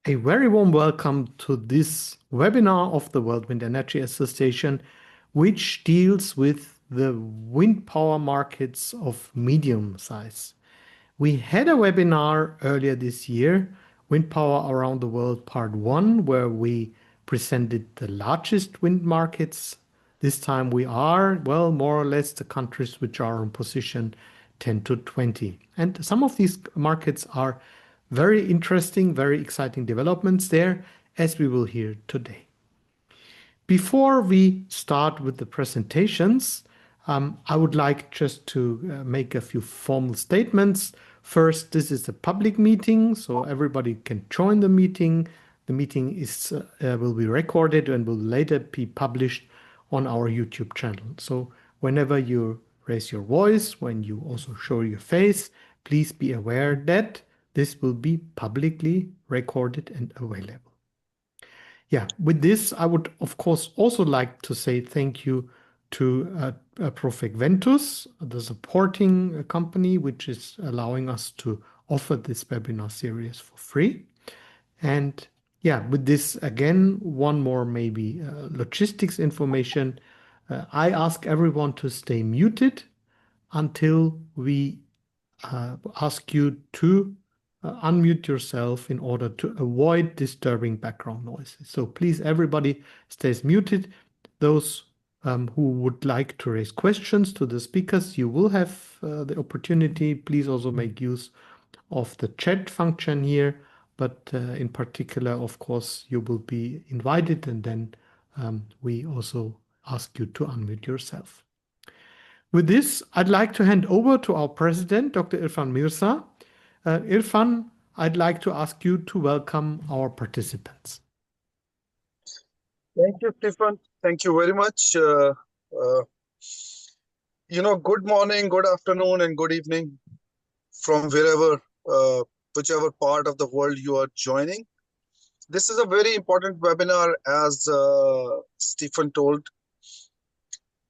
A very warm welcome to this webinar of the World Wind Energy Association, which deals with the wind power markets of medium size. We had a webinar earlier this year, Wind Power Around the World Part 1, where we presented the largest wind markets. This time we are, well, more or less the countries which are in position 10 to 20. And some of these markets are very interesting, very exciting developments there, as we will hear today. Before we start with the presentations, I would like just to make a few formal statements. First, this is a public meeting, so everybody can join the meeting. The meeting will be recorded and will later be published on our YouTube channel. So whenever you raise your voice, when you also show your face, please be aware that this will be publicly recorded and available. Yeah, with this, I would, of course, also like to say thank you to Prof Ventus, the supporting company, which is allowing us to offer this webinar series for free. And yeah, with this, again, one more maybe logistics information. I ask everyone to stay muted until we ask you to unmute yourself in order to avoid disturbing background noises. So please, everybody stays muted. Those who would like to raise questions to the speakers, you will have the opportunity. Please also make use of the chat function here. But in particular, of course, you will be invited, and then we also ask you to unmute yourself. With this, I'd like to hand over to our president, Dr. Irfan Mirza. Irfan, I'd like to ask you to welcome our participants. Thank you, Stephen. Thank you very much. Good morning, good afternoon, and good evening from wherever, whichever part of the world you are joining. This is a very important webinar, as Stephen told.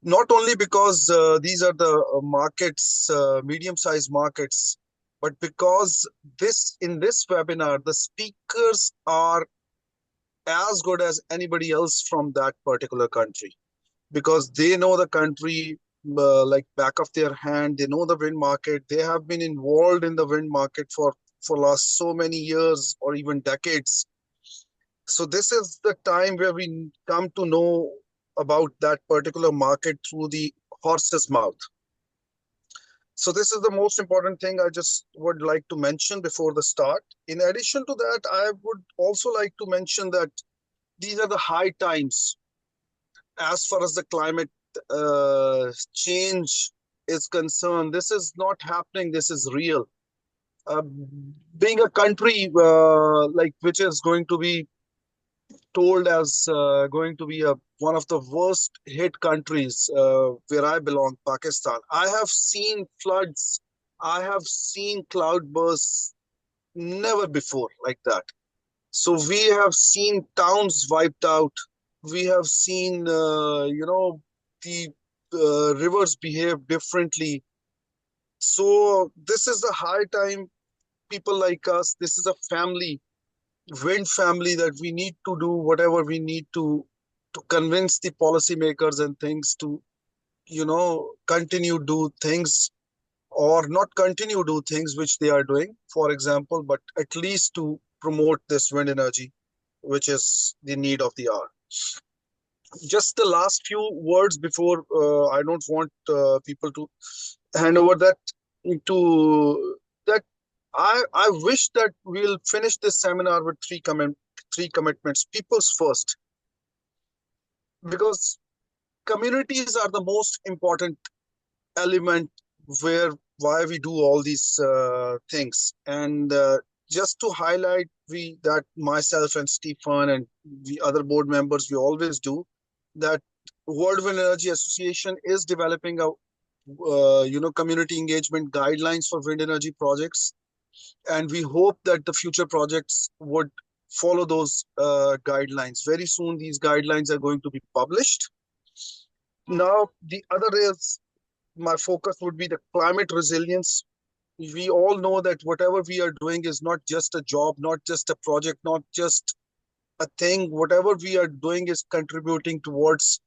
Not only because these are the markets, medium-sized markets, but because in this webinar, the speakers are as good as anybody else from that particular country, because they know the country like back of their hand. They know the wind market. They have been involved in the wind market for last so many years or even decades. So this is the time where we come to know about that particular market through the horse's mouth. So this is the most important thing I just would like to mention before the start. In addition to that, I would also like to mention that these are the high times as far as the climate change is concerned. This is not happening. This is real. Being a country which is going to be told as going to be one of the worst hit countries where I belong, Pakistan. I have seen floods. I have seen cloudbursts never before like that. So we have seen towns wiped out. We have seen, the rivers behave differently. So this is the high time, people like us, this is a family, wind family, that we need to do whatever we need to convince the policymakers and things to, continue do things, or not continue do things which they are doing, for example, but at least to promote this wind energy, which is the need of the hour. Just the last few words before I don't want people to hand over that to that. I wish that we'll finish this seminar with three commitments. People's first, because communities are the most important element why we do all these things. And just to highlight, that myself and Stephen and the other board members, we always do that. World Wind Energy Association is developing a community engagement guidelines for wind energy projects, and we hope that the future projects would follow those guidelines. Very soon these guidelines are going to be published. Now the other is, my focus would be the climate resilience. we all know that whatever we are doing is not just a job, not just a project, not just a thing. Whatever we are doing is contributing towards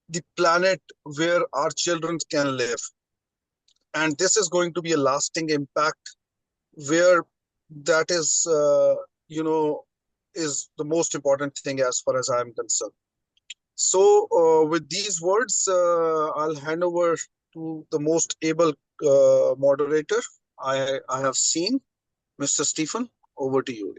the planet where our children can live. And this is going to be a lasting impact where that is the most important thing as far as I'm concerned. So, with these words, I'll hand over to the most able moderator I have seen, Mr. Stephen. Over to you.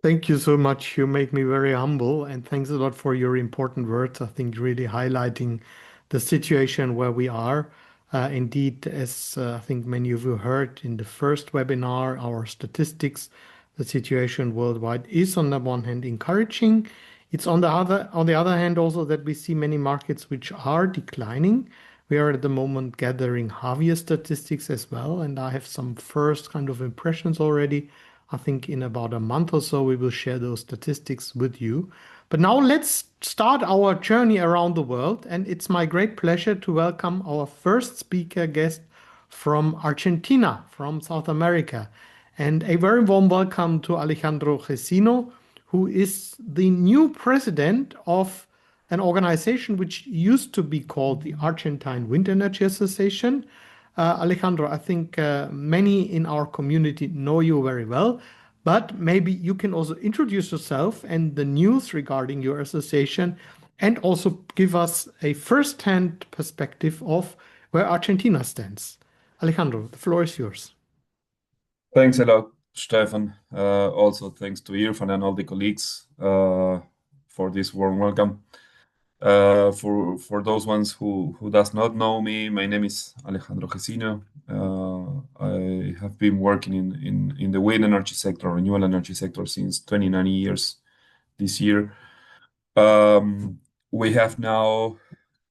Thank you so much. You make me very humble, and thanks a lot for your important words. I think really highlighting the situation where we are. Indeed, as I think many of you heard in the first webinar, our statistics, the situation worldwide is on the one hand encouraging. It's on the other hand also that we see many markets which are declining. We are at the moment gathering half-year statistics as well, and I have some first kind of impressions already. I think in about a month or so, we will share those statistics with you. But now let's start our journey around the world. And it's my great pleasure to welcome our first speaker guest from Argentina, from South America. And a very warm welcome to Alejandro Gesino, who is the new president of an organization which used to be called the Argentine Wind Energy Association. Alejandro, I think many in our community know you very well, but maybe you can also introduce yourself and the news regarding your association and also give us a first-hand perspective of where Argentina stands. Alejandro, the floor is yours. Thanks a lot, Stefan. Also, thanks to Irfan and all the colleagues for this warm welcome. For those ones who does not know me, my name is Alejandro Gesino. I have been working in the wind energy sector, renewable energy sector since 29 years this year. We have now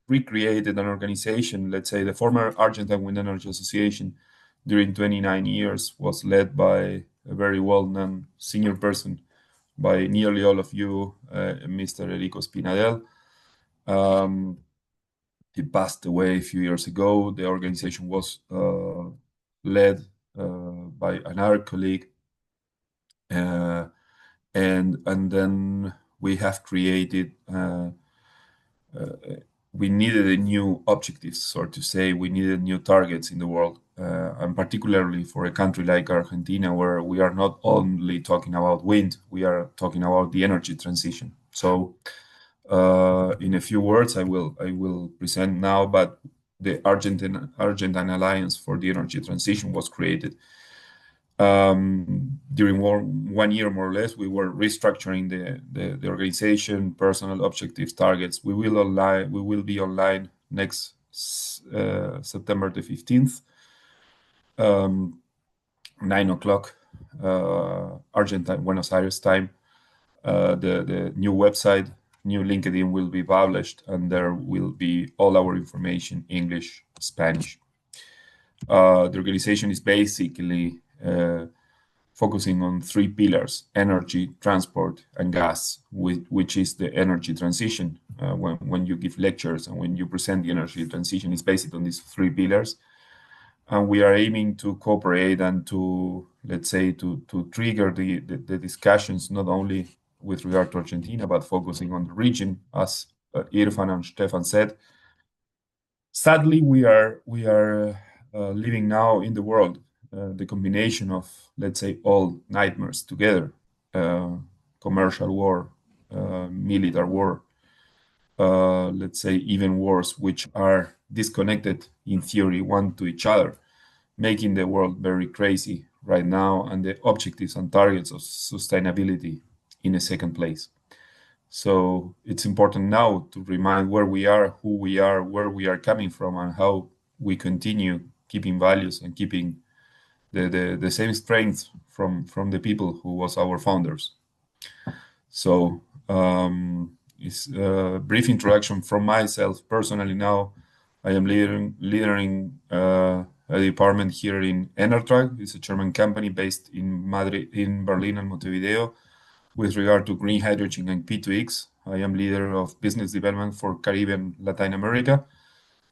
recreated an organization, let's say the former Argentine Wind Energy Association during 29 years was led by a very well-known senior person by nearly all of you, Mr. Erico Spinadel. He passed away a few years ago. The organization was led by another colleague, and then we have created. We needed a new objectives, so to say. We needed new targets in the world, and particularly for a country like Argentina, where we are not only talking about wind, we are talking about the energy transition. So. In a few words, I will present now, but the Argentine Alliance for the Energy Transition was created. During 1 year, more or less, we were restructuring the organization, personal objectives, targets. We will be online next September the 15th, 9 o'clock, Argentine, Buenos Aires time. The new website, new LinkedIn will be published, and there will be all our information, English, Spanish. The organization is basically focusing on 3 pillars: energy, transport, and gas, which is the energy transition. When you give lectures and when you present the energy transition, it's based on these 3 pillars. And we are aiming to cooperate and to, let's say, to trigger the discussions, not only with regard to Argentina, but focusing on the region, as Irfan and Stefan said. Sadly, we are living now in the world the combination of, let's say, all nightmares together: commercial war, military war, let's say even wars, which are disconnected in theory one to each other, making the world very crazy right now, and the objectives and targets of sustainability in a second place. So it's important now to remind where we are, who we are, where we are coming from, and how we continue keeping values and keeping the same strength from the people who was our founders. So it's a brief introduction from myself personally. Now I am leading a department here in Enertrag. It's a German company based in Madrid, in Berlin and Montevideo. With regard to green hydrogen and P2X, I am leader of business development for Caribbean Latin America.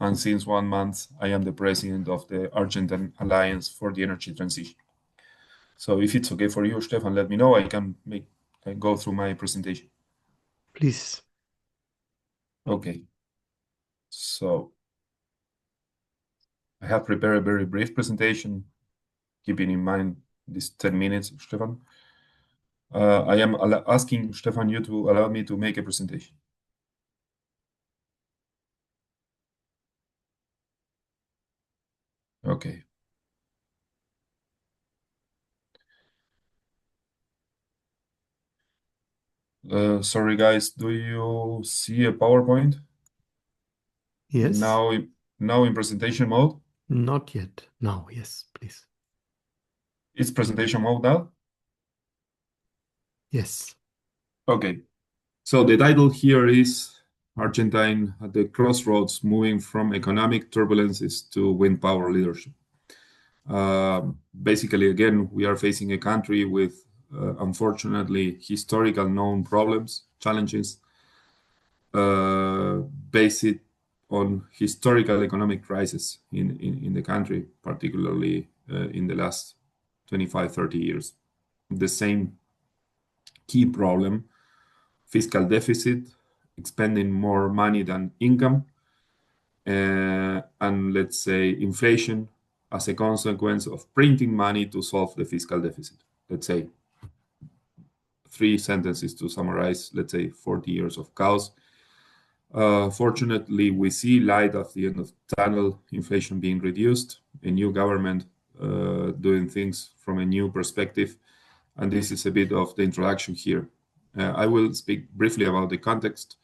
and since 1 month, I am the president of the Argentine Alliance for the Energy Transition. So if it's okay for you, Stefan, let me know. I can go through my presentation. Please. Okay. So I have prepared a very brief presentation, keeping in mind these 10 minutes, Stefan. I am asking, Stefan, you to allow me to make a presentation. Okay. Sorry, guys, do you see a PowerPoint? Yes. Now in presentation mode? Not yet. Now, yes, please. It's presentation mode now? Yes. Okay. So the title here is Argentine at the crossroads, moving from economic turbulences to wind power leadership. Basically, again, we are facing a country with, unfortunately, historical known problems, challenges, based on historical economic crisis in the country, particularly in the last 25, 30 years. The same key problem, fiscal deficit, expending more money than income, and let's say inflation as a consequence of printing money to solve the fiscal deficit. Let's say 3 sentences to summarize, let's say 40 years of chaos. Fortunately, we see light at the end of the tunnel, inflation being reduced, a new government doing things from a new perspective. And this is a bit of the introduction here. I will speak briefly about the context,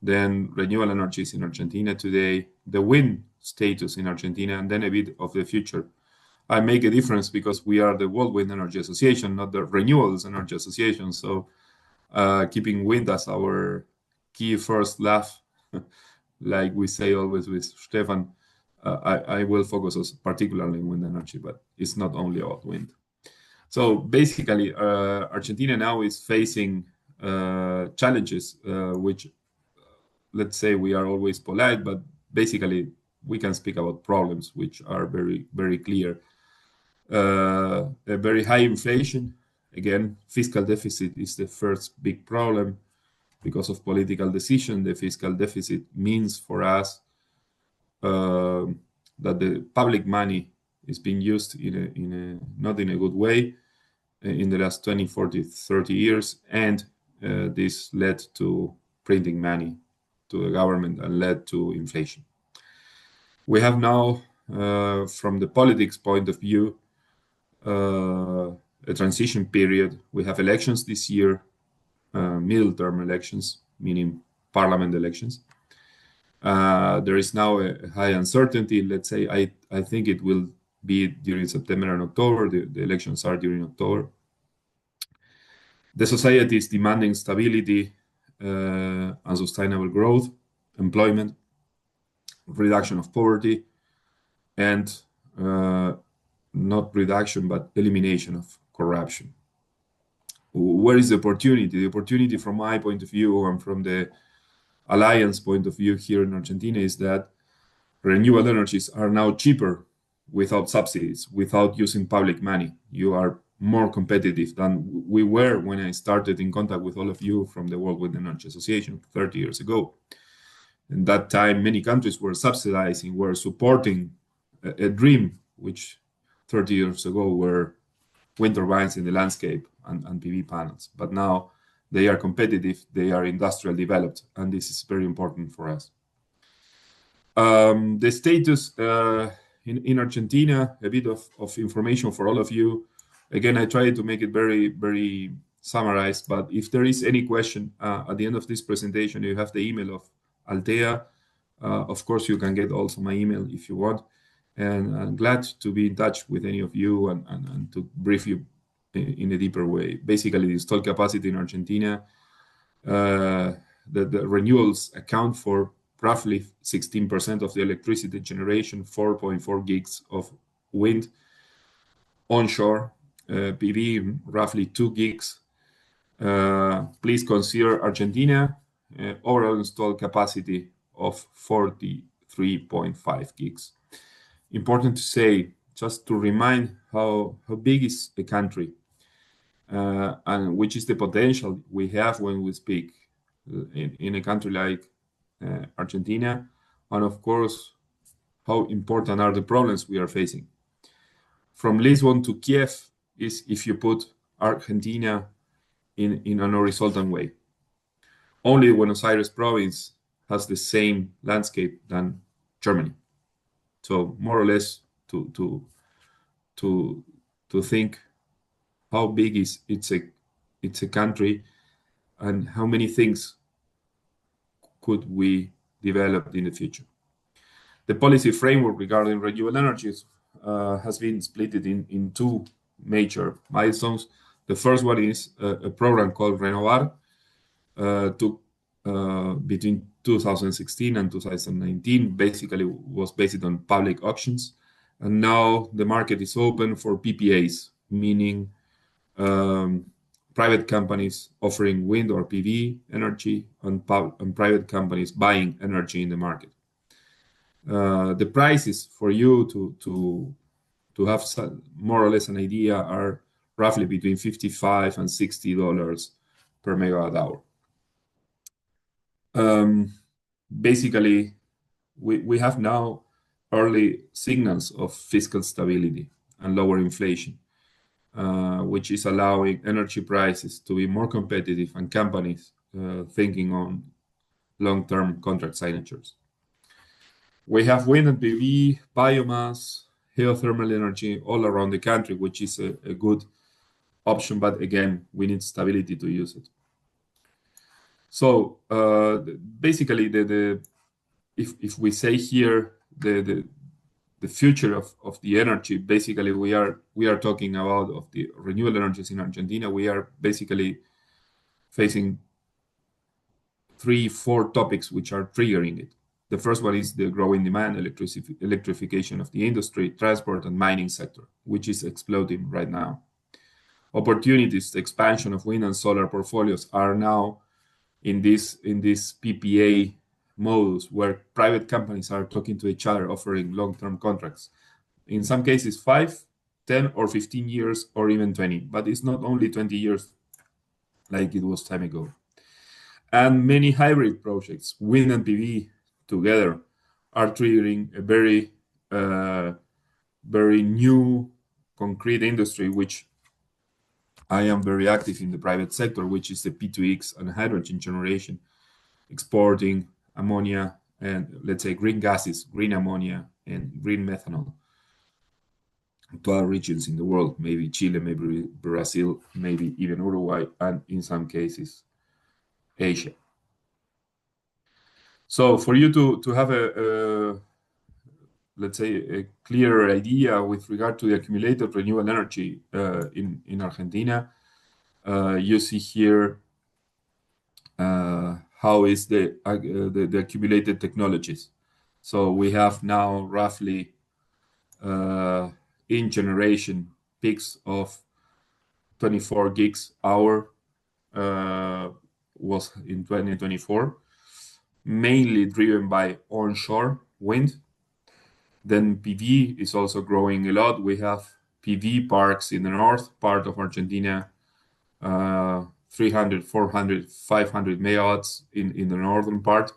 then renewable energies in Argentina today, the wind status in Argentina, and then a bit of the future. I make a difference because we are the World Wind Energy Association, not the Renewables Energy Association. So keeping wind as our key first love, like we say always with Stefan, I will focus on particularly wind energy, but it's not only about wind. So basically, Argentina now is facing challenges, which, let's say, we are always polite, but basically we can speak about problems which are very, very clear. A very high inflation. Again, fiscal deficit is the first big problem because of political decision. The fiscal deficit means for us that the public money is being used not in a good way in the last 20, 40, 30 years. And this led to printing money to the government and led to inflation. We have now, from the politics point of view, a transition period. We have elections this year, middle term elections, meaning parliament elections. There is now a high uncertainty. Let's say I think it will be during September and October. The elections are during October. The society is demanding stability and sustainable growth, employment, reduction of poverty, and not reduction, but elimination of corruption. Where is the opportunity? The opportunity from my point of view and from the alliance point of view here in Argentina is that renewable energies are now cheaper without subsidies, without using public money. You are more competitive than we were when I started in contact with all of you from the World Wind Energy Association 30 years ago. In that time, many countries were subsidizing, were supporting a dream, which 30 years ago were wind turbines in the landscape and PV panels. But now they are competitive, they are industrial developed, and this is very important for us. The status in Argentina, a bit of information for all of you. Again, I try to make it very, very summarized, but if there is any question at the end of this presentation, you have the email of Altea. Of course, you can get also my email if you want. And I'm glad to be in touch with any of you and to brief you in a deeper way. Basically, the installed capacity in Argentina, the renewables account for roughly 16% of the electricity generation, 4.4 gigs of wind, onshore, PV, roughly 2 gigs. Please consider Argentina, overall installed capacity of 43 3.5 gigs. Important to say, just to remind how big is a country and which is the potential we have when we speak in a country like Argentina, and of course, how important are the problems we are facing. From Lisbon to Kiev is if you put Argentina in an horizontal way. Only Buenos Aires province has the same landscape than Germany. So more or less to think how big is it's a country and how many things could we develop in the future. The policy framework regarding renewable energies has been split in two major milestones. The first one is a program called Renewable, took between 2016 and 2019, basically was based on public auctions. And now the market is open for PPAs, meaning private companies offering wind or PV energy and private companies buying energy in the market. The prices for you to have more or less an idea are roughly between $55 and $60 per megawatt hour. Basically, we have now early signals of fiscal stability and lower inflation, which is allowing energy prices to be more competitive and companies thinking on long-term contract signatures. We have wind and PV, biomass, geothermal energy all around the country, which is a good option, but again, we need stability to use it. So basically, if we say here the future of the energy, basically we are talking about of the renewable energies in Argentina. We are basically facing 3-4 topics which are triggering it. The first one is the growing demand, electrification of the industry, transport, and mining sector, which is exploding right now. Opportunities, the expansion of wind and solar portfolios are now in this PPA modus where private companies are talking to each other, offering long-term contracts. In some cases, 5, 10, or 15 years, or even 20. But it's not only 20 years like it was time ago. And many hybrid projects, wind and PV together, are triggering a very new concrete industry, which I am very active in the private sector, which is the P2X and hydrogen generation, exporting ammonia and, let's say, green gases, green ammonia, and green methanol to other regions in the world, maybe Chile, maybe Brazil, maybe even Uruguay, and in some cases, Asia. So for you to have let's say, a clearer idea with regard to the accumulated renewable energy in Argentina, you see here how is the accumulated technologies. So we have now roughly in generation peaks of 24 gigs hour was in 2024, mainly driven by onshore wind. Then PV is also growing a lot. We have PV parks in the north part of Argentina, 300, 400, 500 megawatts in the northern part,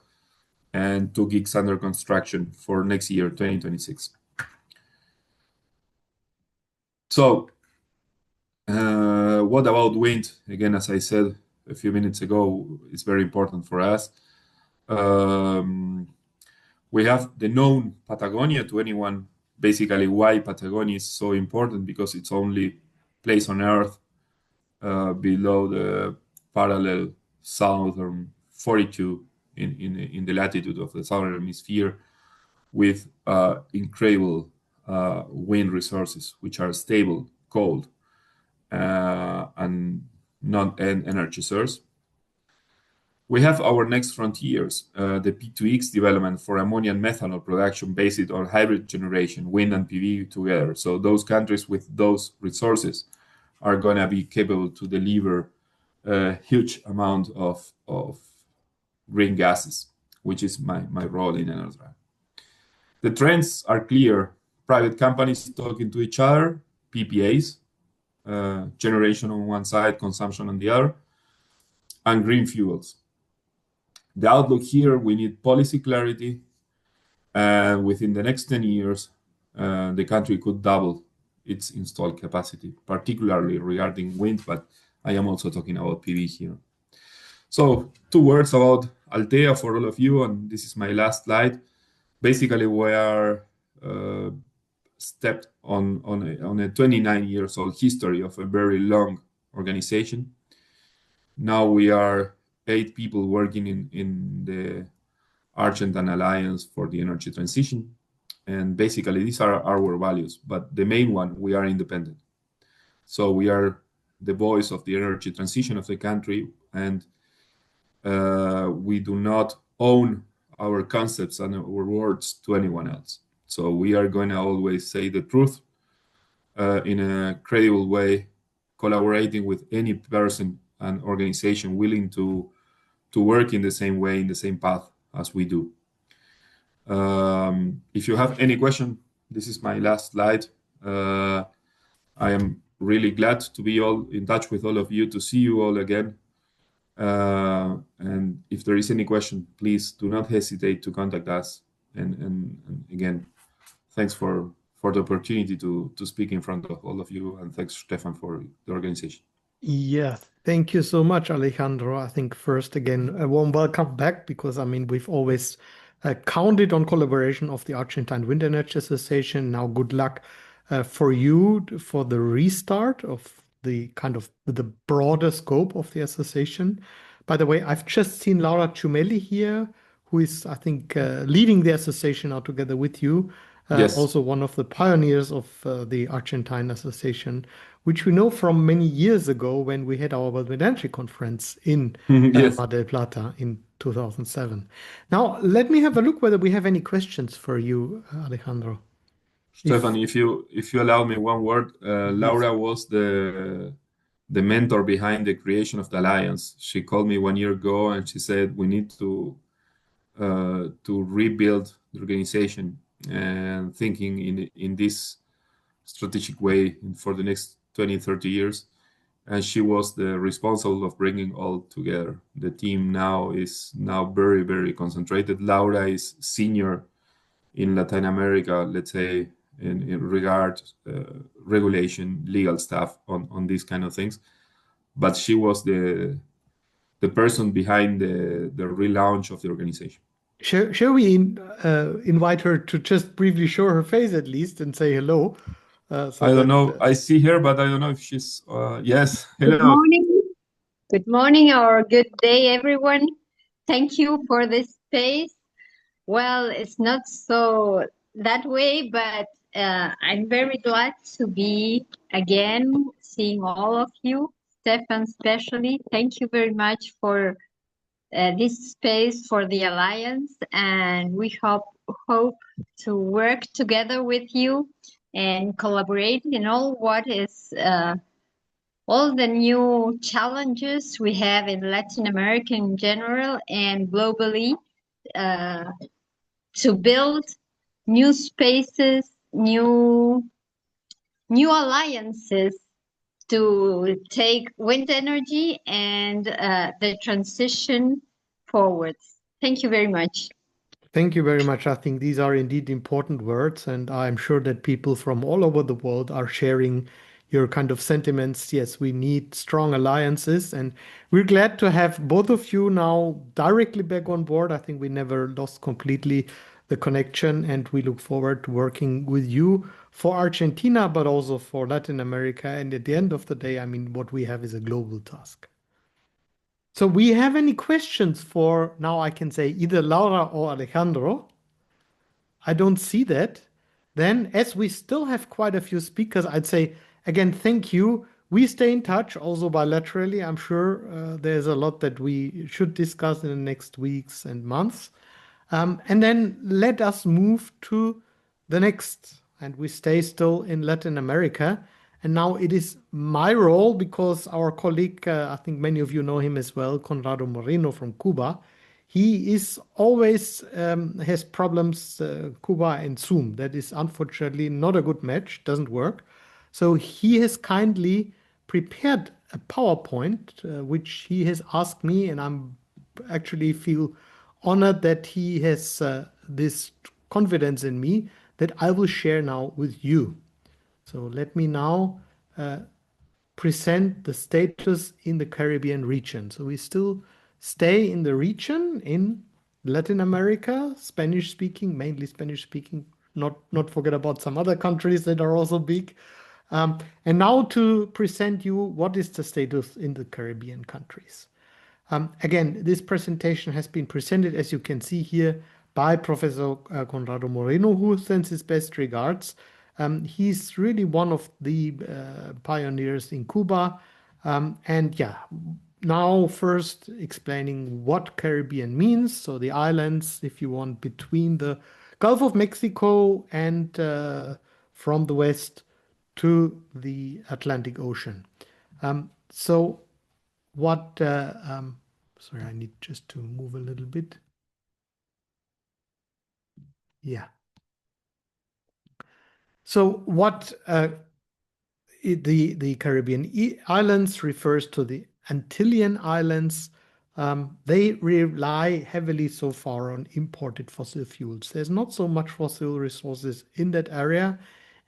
and 2 gigs under construction for next year, 2026. So what about wind? Again, as I said a few minutes ago, it's very important for us. We have the known Patagonia to anyone, basically why Patagonia is so important, because it's only place on Earth below the parallel southern 42 in the latitude of the southern hemisphere, with incredible wind resources, which are stable, cold, and non-end energy source. We have our next frontiers, the P2X development for ammonia and methanol production based on hybrid generation, wind and PV together. So those countries with those resources are going to be capable to deliver a huge amount of green gases, which is my role in Energy. The trends are clear. Private companies talking to each other, PPAs, generation on one side, consumption on the other, and green fuels. The outlook here, we need policy clarity, and within the next 10 years, the country could double its installed capacity, particularly regarding wind, but I am also talking about PV here. So 2 words about Altea for all of you, and this is my last slide. Basically, we are stepped on a 29 years old history of a very long organization. Now we are 8 people working in the Argentine Alliance for the Energy Transition. And basically, these are our values. But the main one, we are independent. So we are the voice of the energy transition of the country, and we do not own our concepts and our words to anyone else. So we are going to always say the truth in a credible way, collaborating with any person and organization willing to work in the same way, in the same path as we do. If you have any question, this is my last slide. I am really glad to be all in touch with all of you, to see you all again. And if there is any question, please do not hesitate to contact us. And again, thanks for the opportunity to speak in front of all of you. And thanks, Stefan, for the organization. Yeah, thank you so much, Alejandro. I think first, again, a warm welcome back, because I mean, we've always counted on collaboration of the Argentine Wind Energy Association. Now, good luck for you for the restart of the kind of the broader scope of the association. By the way, I've just seen Laura Ciumelli here, who is, I think, leading the association now together with you. Yes. Also one of the pioneers of the Argentine Association, which we know from many years ago when we had our World Wind Energy Conference in Yes. Mar del Plata in 2007. Now, let me have a look whether we have any questions for you, Alejandro. Stefan, if you allow me one word, Laura was the mentor behind the creation of the alliance. She called me 1 year ago and she said we need to rebuild the organization and thinking in this strategic way for the next 20, 30 years. And she was the responsible of bringing all together. The team now is very, very concentrated. Laura is senior in Latin America, let's say, in regard regulation, legal stuff on these kind of things. But she was the person behind the relaunch of the organization. Shall we invite her to just briefly show her face at least and say hello? I don't know. I see her, but I don't know if she's. Yes. Hello. Good morning. Good morning or good day, everyone. Thank you for this space. Well, it's not so that way, but I'm very glad to be again seeing all of you. Stefan, especially. Thank you very much for this space for the Alliance, and we hope to work together with you and collaborate in all what is all the new challenges we have in Latin America in general and globally, to build new spaces, new alliances to take wind energy and the transition forwards. Thank you very much. Thank you very much. I think these are indeed important words, and I'm sure that people from all over the world are sharing your kind of sentiments. Yes, we need strong alliances, and we're glad to have both of you now directly back on board. I think we never lost completely the connection, and we look forward to working with you for Argentina, but also for Latin America. And at the end of the day, I mean, what we have is a global task. So we have any questions for, now I can say either Laura or Alejandro? I don't see that. Then, as we still have quite a few speakers, I'd say, again, thank you. We stay in touch also bilaterally. I'm sure there's a lot that we should discuss in the next weeks and months. And then let us move to the next. And we stay still in Latin America. And now it is my role, because our colleague, I think many of you know him as well, Conrado Moreno from Cuba, he is always has problems, Cuba and Zoom. That is unfortunately not a good match, doesn't work. So he has kindly prepared a PowerPoint, which he has asked me, and I'm actually feel honored that he has this confidence in me that I will share now with you. So let me now present the status in the Caribbean region. So we still stay in the region in Latin America, Spanish speaking, mainly Spanish speaking, not forget about some other countries that are also big. And now to present you what is the status in the Caribbean countries. Again, this presentation has been presented, as you can see here, by Professor Conrado Moreno, who sends his best regards. He's really one of the pioneers in Cuba. And yeah, now first explaining what Caribbean means. So the islands, if you want, between the Gulf of Mexico and from the west to the Atlantic Ocean. So what, sorry, I need just to move a little bit. Yeah. So what the Caribbean islands refers to the Antillean islands. They rely heavily so far on imported fossil fuels. There's not so much fossil resources in that area.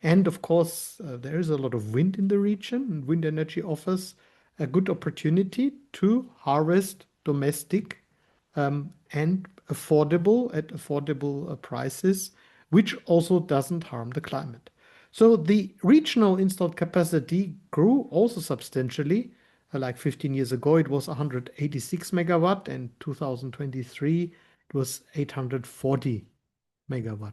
And of course, there is a lot of wind in the region, and wind energy offers a good opportunity to harvest domestic and affordable at affordable prices, which also doesn't harm the climate. So the regional installed capacity grew also substantially. Like 15 years ago, it was 186 megawatt, and 2023 it was 840 megawatt.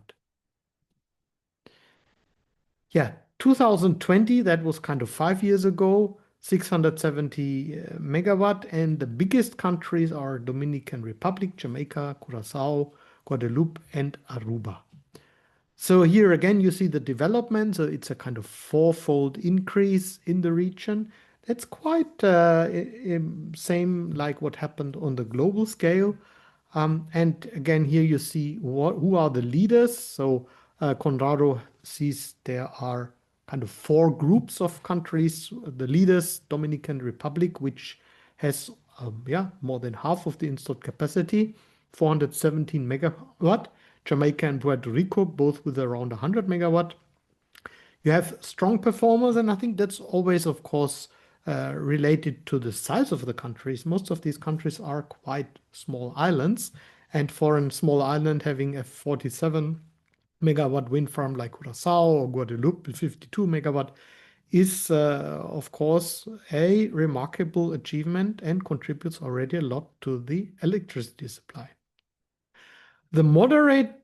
Yeah, 2020, that was kind of 5 years ago, 670 megawatt, and the biggest countries are Dominican Republic, Jamaica, Curacao, Guadeloupe, and Aruba. So here again, you see the development. So it's a kind of fourfold increase in the region. That's quite same like what happened on the global scale. And again, here you see who are the leaders. So Conrado sees there are kind of 4 groups of countries. The leaders, Dominican Republic, which has more than half of the installed capacity, 417 megawatt. Jamaica and Puerto Rico, both with around 100 megawatt. You have strong performers, and I think that's always, of course, related to the size of the countries. Most of these countries are quite small islands, and for a small island having a 47 megawatt wind farm like Curacao or Guadeloupe with 52 megawatt is, of course, a remarkable achievement and contributes already a lot to the electricity supply. The moderate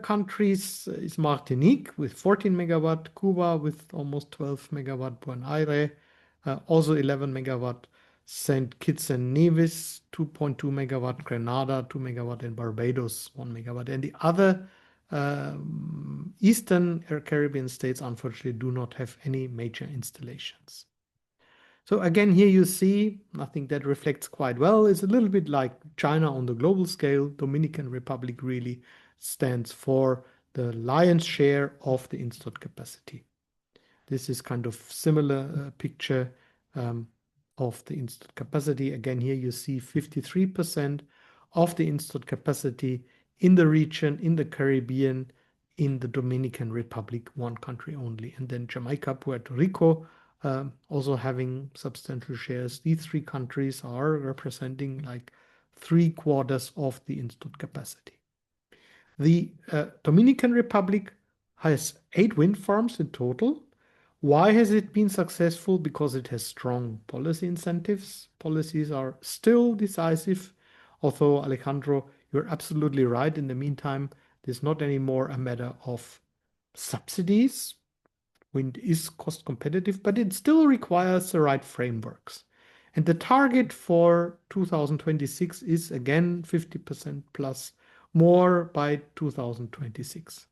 countries is Martinique with 14 megawatt, Cuba with almost 12 megawatt, Buenos Aires also 11 megawatt, St. Kitts and Nevis 2.2 megawatt, Grenada 2 megawatt, and Barbados 1 megawatt. And the other Eastern Caribbean states unfortunately do not have any major installations. So again, here you see, I think that reflects quite well. It's a little bit like China on the global scale. Dominican Republic really stands for the lion's share of the installed capacity. This is kind of similar picture of the installed capacity. Again, here you see 53% of the installed capacity in the region, in the Caribbean, in the Dominican Republic, one country only, and then Jamaica, Puerto Rico, also having substantial shares. These 3 countries are representing like 3/4 of the installed capacity. The Dominican Republic has 8 wind farms in total. Why has it been successful? Because it has strong policy incentives. Policies are still decisive, although Alejandro, you're absolutely right. In the meantime, there's not anymore a matter of subsidies. Wind is cost competitive, but it still requires the right frameworks. And the target for 2026 is again 50% plus more by 2026.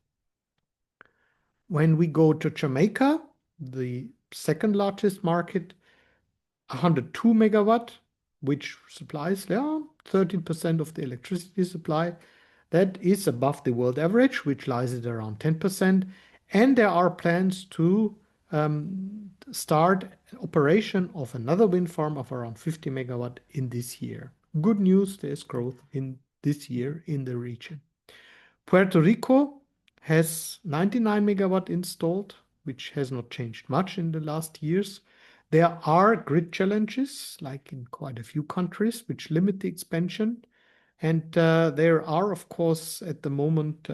When we go to Jamaica, the second largest market, 102 megawatt, which supplies 13% of the electricity supply. That is above the world average, which lies at around 10%. And there are plans to start operation of another wind farm of around 50 megawatt in this year. Good news, there's growth in this year in the region. Puerto Rico has 99 megawatt installed, which has not changed much in the last years. There are grid challenges, like in quite a few countries, which limit the expansion. And there are, of course, at the moment,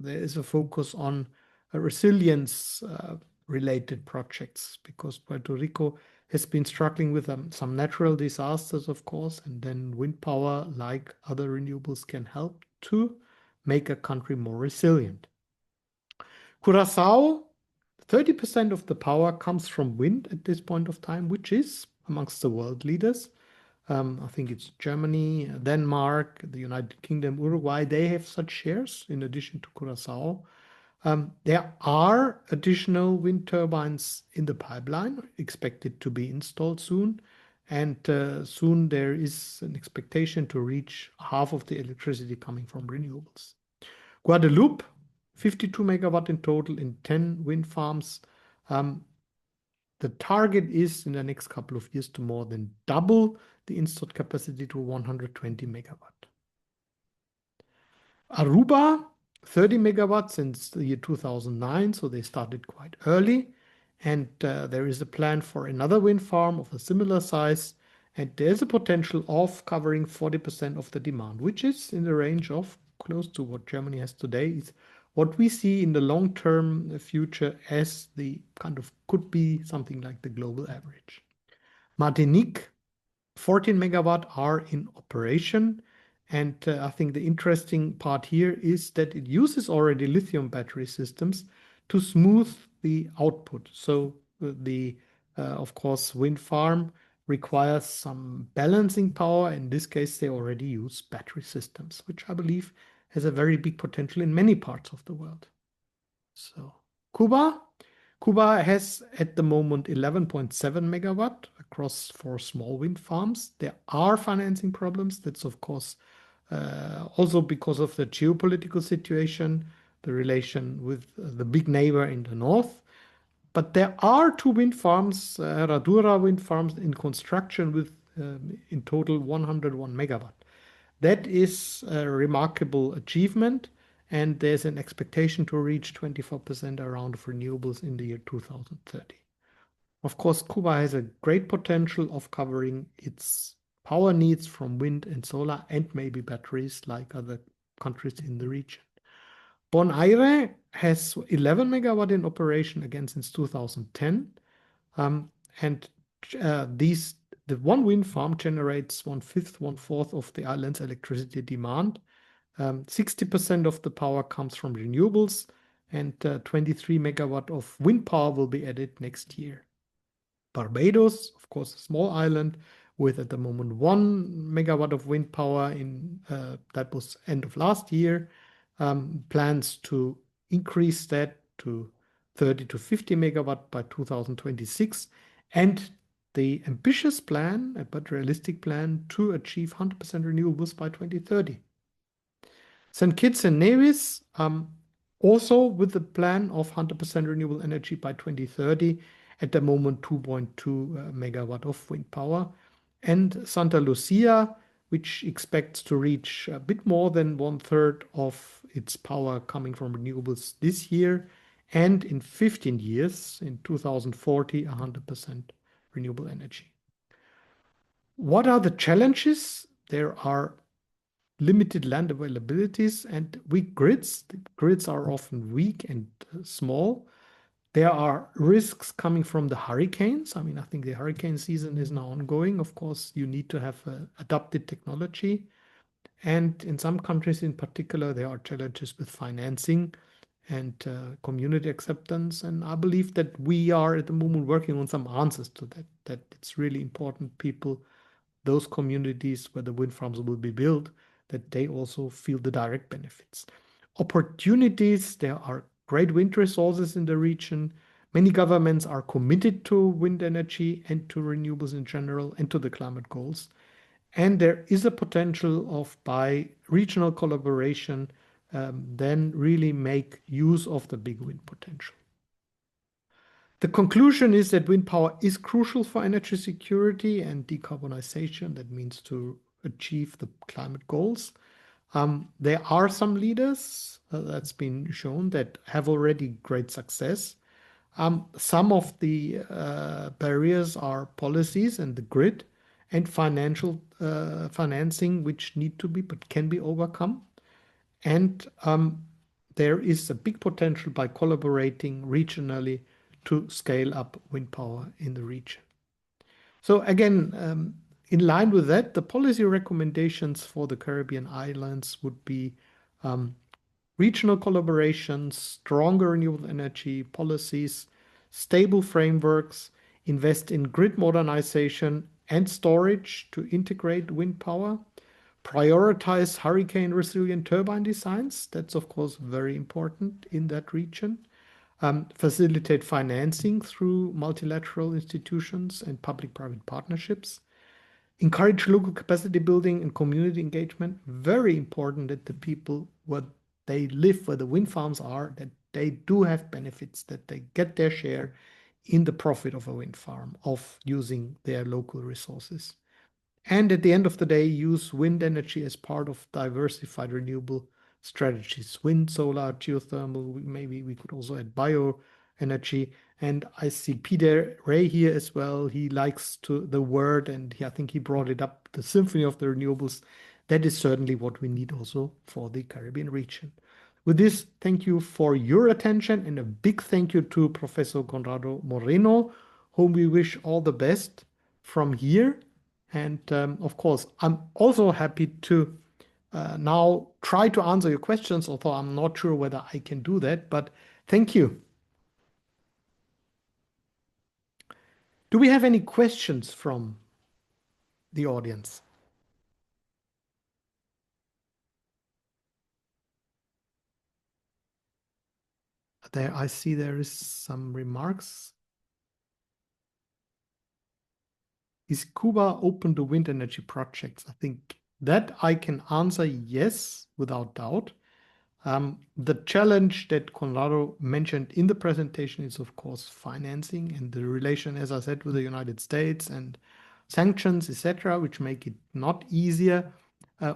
there is a focus on resilience-related projects, because Puerto Rico has been struggling with some natural disasters, of course, and then wind power, like other renewables, can help to make a country more resilient. Curaçao, 30% of the power comes from wind at this point of time, which is amongst the world leaders. I think it's Germany, Denmark, the United Kingdom, Uruguay. They have such shares in addition to Curaçao. There are additional wind turbines in the pipeline expected to be installed soon. And soon there is an expectation to reach half of the electricity coming from renewables. Guadeloupe, 52 megawatt in total in 10 wind farms. The target is in the next couple of years to more than double the installed capacity to 120 megawatt. Aruba, 30 megawatts since the year 2009, so they started quite early. And there is a plan for another wind farm of a similar size. And there's a potential of covering 40% of the demand, which is in the range of close to what Germany has today. Is what we see in the long-term future as the kind of could be something like the global average. Martinique, 14 megawatt are in operation. And I think the interesting part here is that it uses already lithium battery systems to smooth the output. So of course, wind farm requires some balancing power. In this case, they already use battery systems, which I believe has a very big potential in many parts of the world. So Cuba has at the moment 11.7 megawatt across 4 small wind farms. There are financing problems. That's of course also because of the geopolitical situation, the relation with the big neighbor in the north. But there are 2 wind farms, Herradura wind farms in construction with in total 101 megawatt. That is a remarkable achievement, and there's an expectation to reach 24% around of renewables in the year 2030. Of course, Cuba has a great potential of covering its power needs from wind and solar and maybe batteries like other countries in the region. Bonaire has 11 megawatt in operation again since 2010. The one wind farm generates 1/5, 1/4 of the island's electricity demand. 60% of the power comes from renewables, and 23 megawatt of wind power will be added next year. Barbados, of course, a small island with at the moment 1 megawatt of wind power that was end of last year, plans to increase that to 30 to 50 megawatt by 2026, and the ambitious plan, but realistic plan, to achieve 100% renewables by 2030. St. Kitts and Nevis, also with the plan of 100% renewable energy by 2030, at the moment 2.2 megawatt of wind power. And Santa Lucia, which expects to reach a bit more than 1/3 of its power coming from renewables this year, and in 15 years, in 2040, 100% renewable energy. What are the challenges? There are limited land availabilities and weak grids. The grids are often weak and small. There are risks coming from the hurricanes. I mean, I think the hurricane season is now ongoing. Of course, you need to have adapted technology. And in some countries in particular, there are challenges with financing and community acceptance. And I believe that we are at the moment working on some answers to that it's really important those communities where the wind farms will be built, that they also feel the direct benefits. Opportunities, there are great wind resources in the region. Many governments are committed to wind energy and to renewables in general and to the climate goals. And there is a potential of, by regional collaboration, then really make use of the big wind potential. The conclusion is that wind power is crucial for energy security and decarbonization. That means to achieve the climate goals. There are some leaders, that's been shown, that have already great success. Some of the barriers are policies and the grid and financial financing, which need to be but can be overcome. And there is a big potential by collaborating regionally to scale up wind power in the region. So again, in line with that, the policy recommendations for the Caribbean islands would be regional collaborations, stronger renewable energy policies, stable frameworks, invest in grid modernization and storage to integrate wind power, prioritize hurricane resilient turbine designs. That's of course very important in that region. Facilitate financing through multilateral institutions and public-private partnerships. Encourage local capacity building and community engagement. Very important that the people where they live, where the wind farms are, that they do have benefits, that they get their share in the profit of a wind farm, of using their local resources. And at the end of the day, use wind energy as part of diversified renewable strategies. Wind, solar, geothermal, maybe we could also add bioenergy. And I see Peter Ray here as well. He likes the word, and I think he brought it up, the symphony of the renewables. That is certainly what we need also for the Caribbean region. With this, thank you for your attention, and a big thank you to Professor Conrado Moreno, whom we wish all the best from here. And of course, I'm also happy to now try to answer your questions, although I'm not sure whether I can do that, but thank you. Do we have any questions from the audience? There, I see there is some remarks. Is Cuba open to wind energy projects? I think that I can answer yes, without doubt. The challenge that Conrado mentioned in the presentation is, of course, financing and the relation, as I said, with the United States and sanctions, etc., which make it not easier.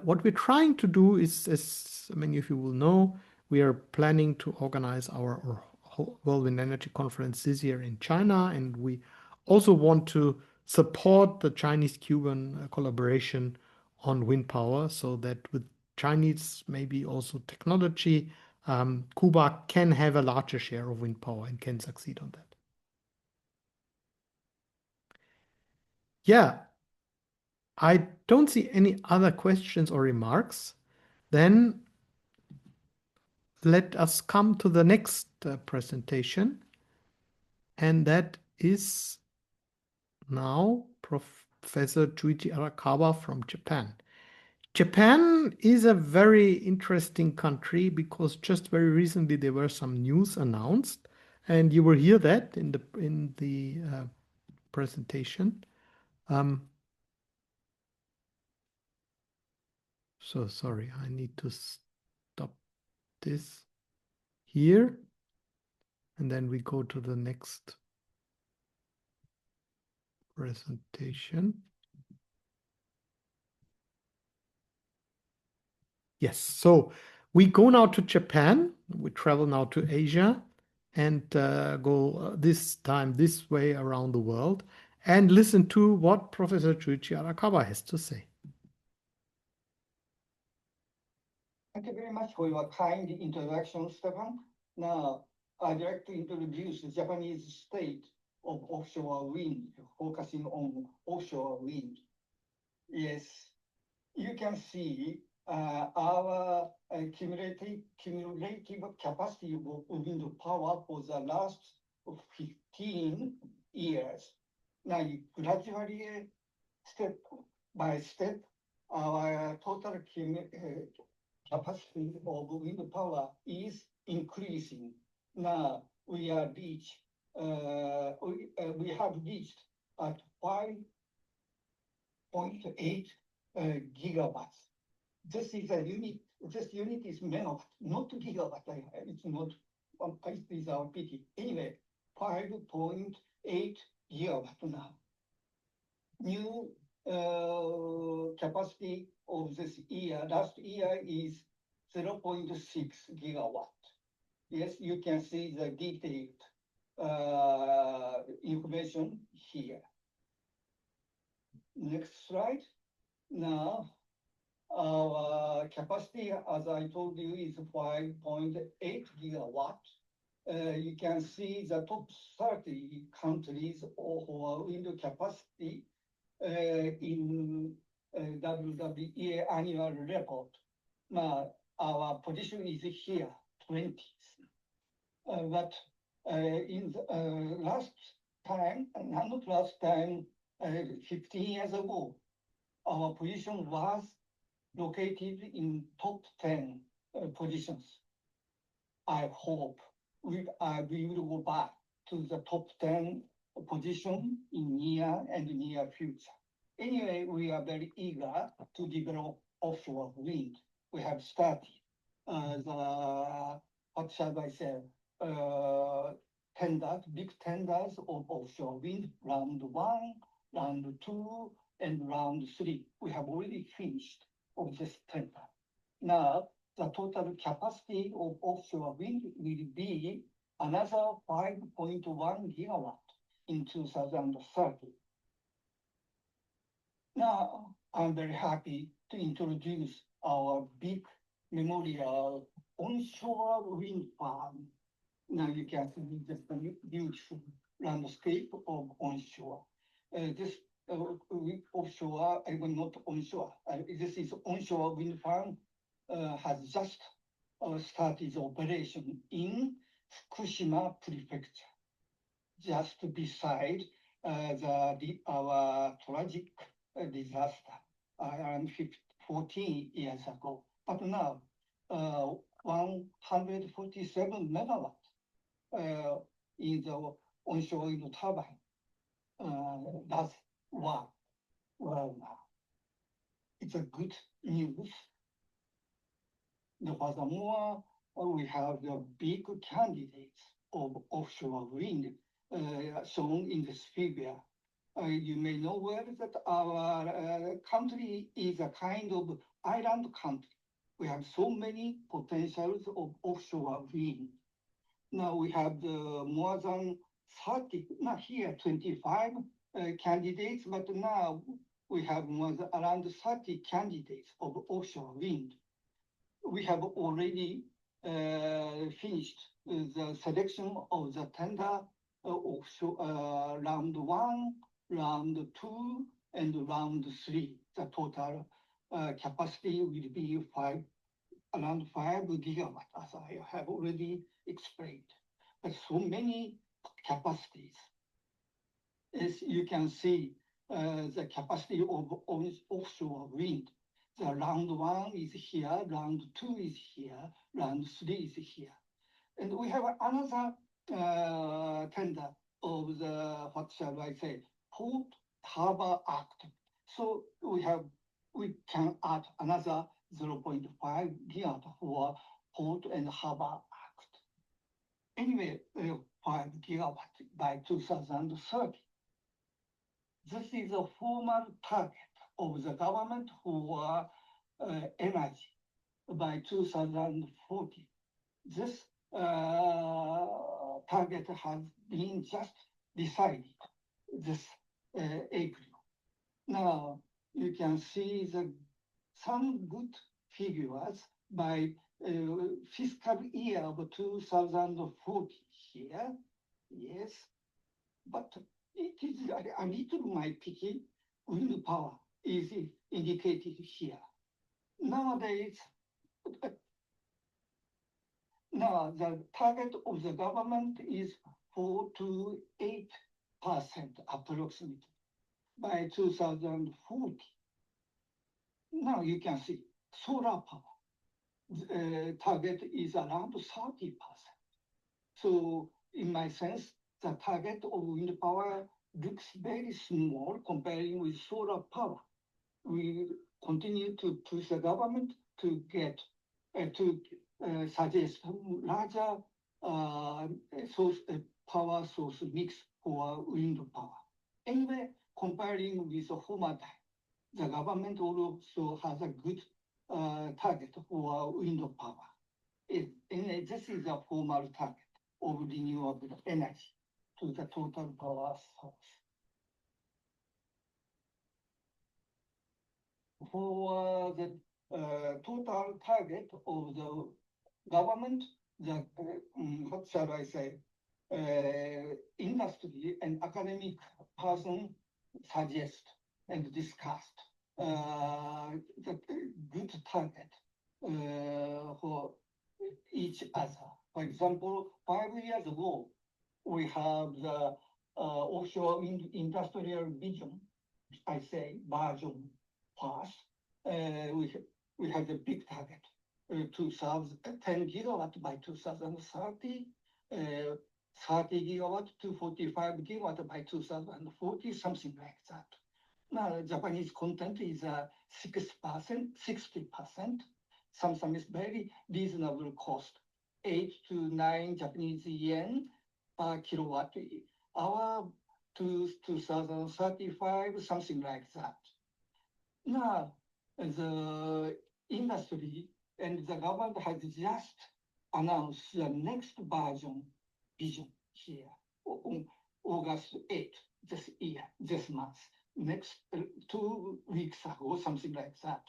What we're trying to do is, as many of you will know, we are planning to organize our World Wind Energy Conference this year in China, and we also want to support the Chinese-Cuban collaboration on wind power, so that with Chinese, maybe also technology, Cuba can have a larger share of wind power and can succeed on that. Yeah, I don't see any other questions or remarks. Then let us come to the next presentation, and that is now Professor Chuichi Arakawa from Japan. Japan is a very interesting country because just very recently there were some news announced, and you will hear that in the presentation. So sorry, I need to stop this here, and then we go to the next presentation. Yes, so we go now to Japan. We travel now to Asia and go this time this way around the world and listen to what Professor Chuichi Arakawa has to say. Thank you very much for your kind introduction, Stefan. Now, I'd like to introduce the Japanese state of offshore wind, focusing on offshore wind. Yes, you can see our cumulative capacity of wind power for the last 15 years. Now, gradually, step by step, our total capacity of wind power is increasing. Now we have reached at 5.8 gigawatts. This is a unit. This unit is megawatt, not gigawatt. It's not. It is our pity. Anyway, 5.8 gigawatt now. New capacity of this year, last year is 0.6 gigawatt. Yes, you can see the detailed information here. Next slide. Now, our capacity, as I told you, is 5.8 gigawatt. You can see the top 30 countries who are wind capacity in WWEA annual report. Now, our position is here, 20th. But in the last time, not last time, 15 years ago, our position was located in top 10 positions. I hope we will go back to the top 10 position in near and near future. Anyway, we are very eager to develop offshore wind. We have started what shall I say, tenders, big tenders of offshore wind, round 1, round 2, and round 3. We have already finished of this tender. Now, the total capacity of offshore wind will be another 5.1 gigawatt in 2030. Now, I'm very happy to introduce our big memorial onshore wind farm. Now you can see just a beautiful landscape of onshore. This offshore, not onshore, this is onshore wind farm has just started operation in Fukushima Prefecture, just beside our tragic disaster around 14 years ago. But now, 147 megawatt in the onshore wind turbine does work well now. It's a good news. Furthermore, we have the big candidates of offshore wind shown in this figure. You may know well that our country is a kind of island country. We have so many potentials of offshore wind. Now we have more than 30, not here 25 candidates, but now we have more than around 30 candidates of offshore wind. We have already finished the selection of the tender offshore round 1, round 2, and round 3. The total capacity will be around 5 gigawatt, as I have already explained. But so many capacities. As you can see, the capacity of offshore wind. The round 1 is here, round 2 is here, round 3 is here. And we have another tender of the, what shall I say, Port Harbor Act. So we can add another 0.5 gigawatt for Port and Harbor Act. Anyway, 5 gigawatt by 2030. This is a formal target of the government for energy by 2040. This target has been just decided this April. Now you can see some good figures by fiscal year of 2040 here. Yes, but it is a little my pity. Wind power is indicated here. Nowadays, now the target of the government is 4 to 8% approximately by 2040. Now you can see solar power target is around 30%. So in my sense, the target of wind power looks very small comparing with solar power. we continue to push the government to get suggest larger source power source mix for wind power. Anyway, comparing with the former time, the government also has a good target for wind power. And this is a formal target of renewable energy to the total power source. For the total target of the government, the what shall I say, industry and academic person suggest and discussed the good target for each other. For example, 5 years ago, we have the offshore wind industrial vision, I say version pass. We have a big target, 10 gigawatt by 2030, 30 gigawatt to 45 gigawatt by 2040, something like that. Now, Japanese content is 6%, 60%. Sometimes it's very reasonable cost, 8 to 9 Japanese yen per kilowatt hour to 2035, something like that. Now, the industry and the government has just announced the next version vision here on August 8th, this year, this month, next 2 weeks ago, something like that.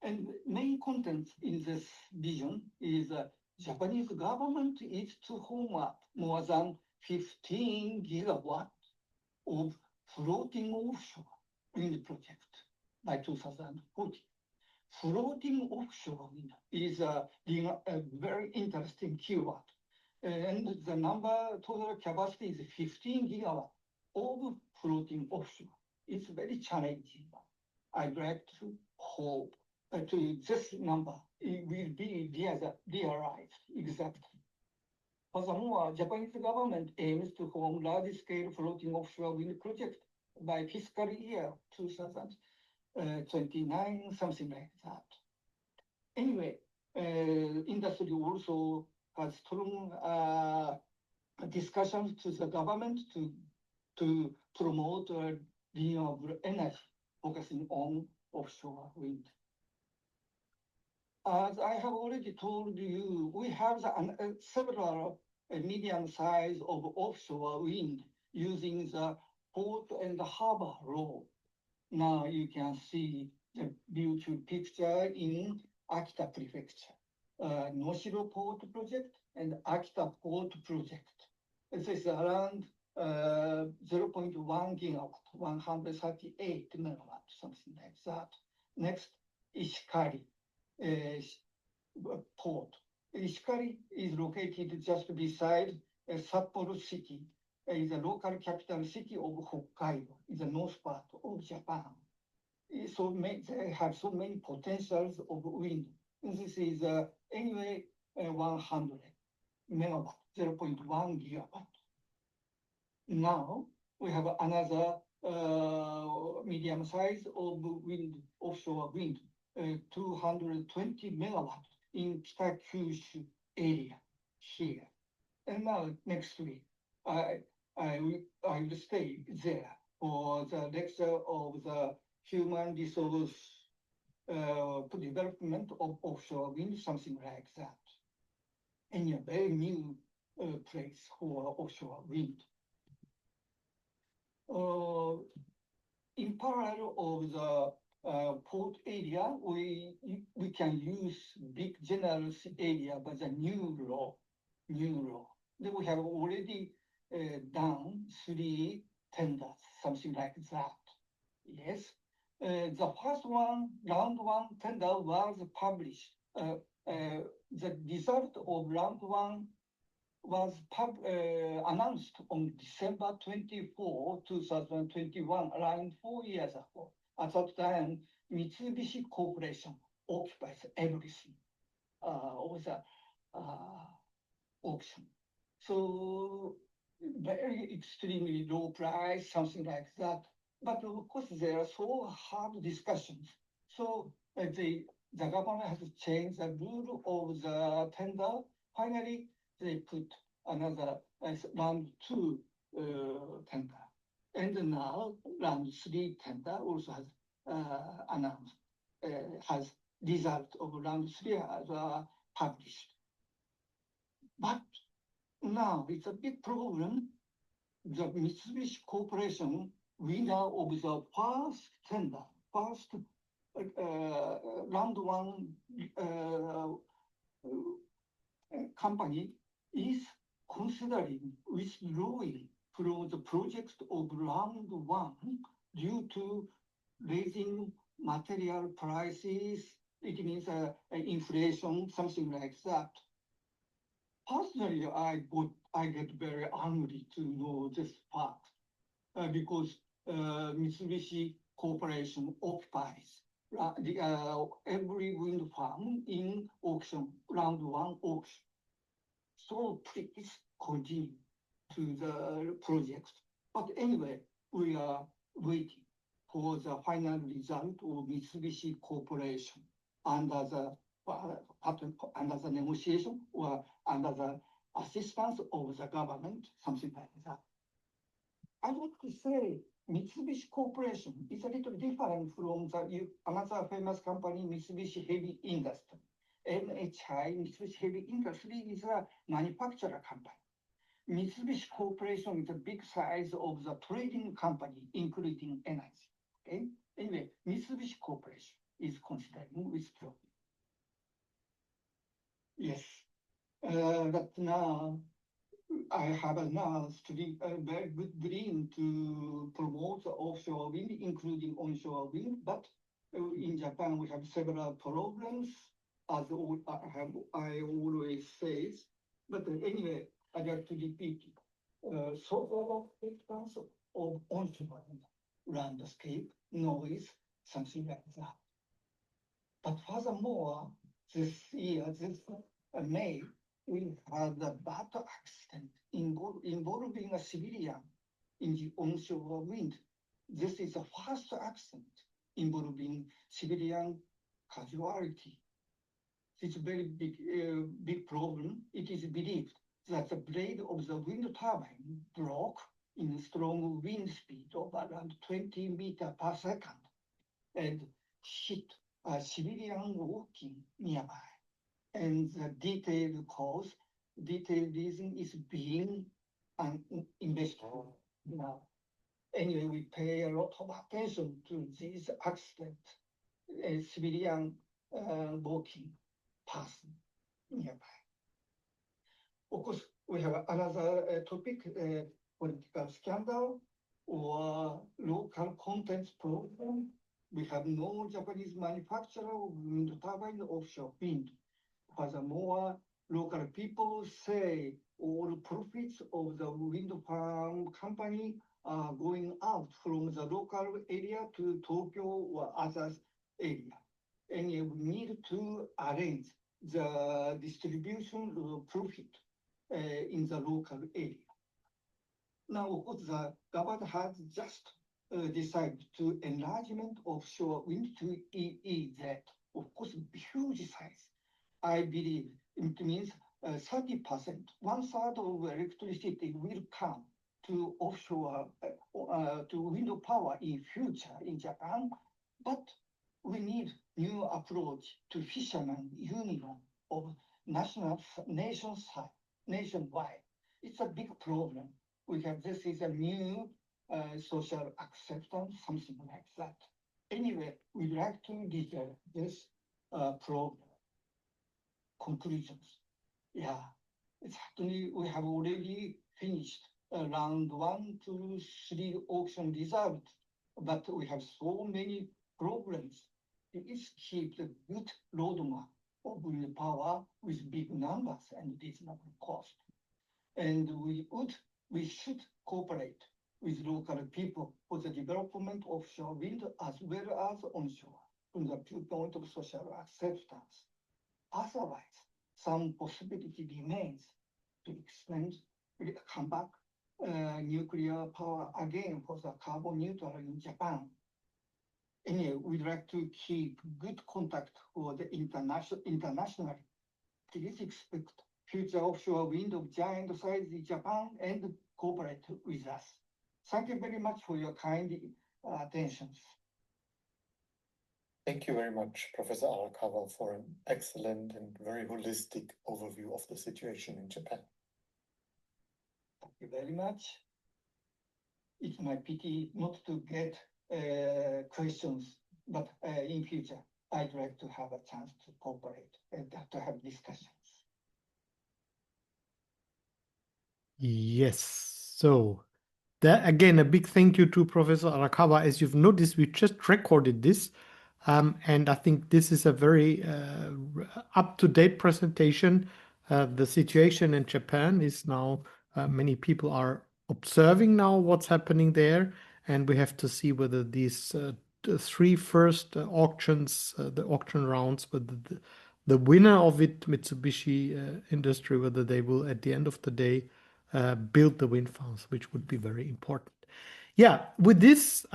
And main content in this vision is Japanese government is to home up more than 15 gigawatt of floating offshore wind project by 2040. Floating offshore wind is a very interesting keyword. And the total capacity is 15 gigawatt of floating offshore. It's very challenging. I'd like to hope to this number it will be realized exactly. Furthermore, Japanese government aims to form large-scale floating offshore wind project by fiscal year 2029, something like that. Anyway, industry also has strong discussions to the government to promote renewable energy, focusing on offshore wind. As I have already told you, we have several medium size of offshore wind using the port and harbor law. Now you can see the beautiful picture in Akita Prefecture, Noshiro Port Project and Akita Port Project. This is around 0.1 gigawatt, 138 megawatt, something like that. Next, Ishikari port. Ishikari is located just beside Sapporo City. Is the local capital city of Hokkaido, is the north part of Japan. So they have so many potentials of wind. This is anyway 100 megawatt, 0.1 gigawatt. Now we have another medium size of wind, offshore wind, 220 megawatt in Kitakyushu area here. And now next week, I will stay there for the lecture of the human resource development of offshore wind, something like that. And a very new place for offshore wind. In parallel of the port area, we can use big generous area by the new law. Then we have already done 3 tenders, something like that. Yes. The first one, round 1 tender was published. The result of round 1 was announced on December 24, 2021, around 4 years ago. At that time, Mitsubishi Corporation occupies everything of the auction. So very extremely low price, something like that. But of course, there are so hard discussions. So the government has changed the rule of the tender. Finally, they put another round 2 tender. And now round 3 tender also has announced, has result of round 3 as published. But now it's a big problem. The Mitsubishi Corporation, winner of the first tender, first round 1 company is considering withdrawing from the project of round 1 due to raising material prices. It means inflation, something like that. Personally, I get very angry to know this fact because Mitsubishi Corporation occupies every wind farm in auction, round 1 auction. So please continue to the project. But anyway, we are waiting for the final result of Mitsubishi Corporation under the negotiation or under the assistance of the government, something like that. I want to say Mitsubishi Corporation is a little different from another famous company, Mitsubishi Heavy Industry. MHI, Mitsubishi Heavy Industry, is a manufacturer company. Mitsubishi Corporation is a big size of the trading company, including energy. Okay. Anyway, Mitsubishi Corporation is considering withdrawing. Yes, but now I have announced a very good dream to promote offshore wind, including onshore wind. But in Japan, we have several problems, as I always say. But anyway, I like to repeat it. So factors of onshore wind, landscape, noise, something like that. But furthermore, this May, we had a bad accident involving a civilian in the onshore wind. This is the first accident involving civilian casualty. It's a very big problem. It is believed that the blade of the wind turbine broke in strong wind speed of around 20 meters per second and hit a civilian walking nearby. And the detailed cause, detailed reason is being investigated now. Anyway, we pay a lot of attention to this accident, a civilian walking person nearby. Of course, we have another topic, political scandal or local contents problem. We have no Japanese manufacturer of wind turbine offshore wind. Furthermore, local people say all profits of the wind farm company are going out from the local area to Tokyo or other area. And we need to arrange the distribution of profit in the local area. Now, of course, the government has just decided to enlargement of offshore wind to EEZ. Of course, huge size. I believe it means 30%, 1/3 of electricity will come to offshore, to wind power in future in Japan. But we need new approach to fishermen union of nationwide. It's a big problem. This is a new social acceptance, something like that. Anyway, we'd like to detail this problem. Conclusions. Yeah, certainly we have already finished round 1, 2, 3 auction results, but we have so many problems. Please keep the good roadmap of wind power with big numbers and reasonable cost. And we should cooperate with local people for the development of offshore wind as well as onshore from the viewpoint of social acceptance. Otherwise, some possibility remains to come back nuclear power again for the carbon neutral in Japan. Anyway, we'd like to keep good contact for the international. Please expect future offshore wind of giant size in Japan and cooperate with us. Thank you very much for your kind attention. Thank you very much, Professor Arakawa, for an excellent and very holistic overview of the situation in Japan. Thank you very much. It's my pity not to get questions, but in future, I'd like to have a chance to cooperate and to have discussions. Yes. So that again, a big thank you to Professor Arakawa. As you've noticed, we just recorded this. And I think this is a very up-to-date presentation. The situation in Japan is now, many people are observing now what's happening there. And we have to see whether these the three first auctions, the auction rounds, whether the winner of it, Mitsubishi Industry, whether they will, at the end of the day, build the wind farms, which would be very important. Yeah, with this,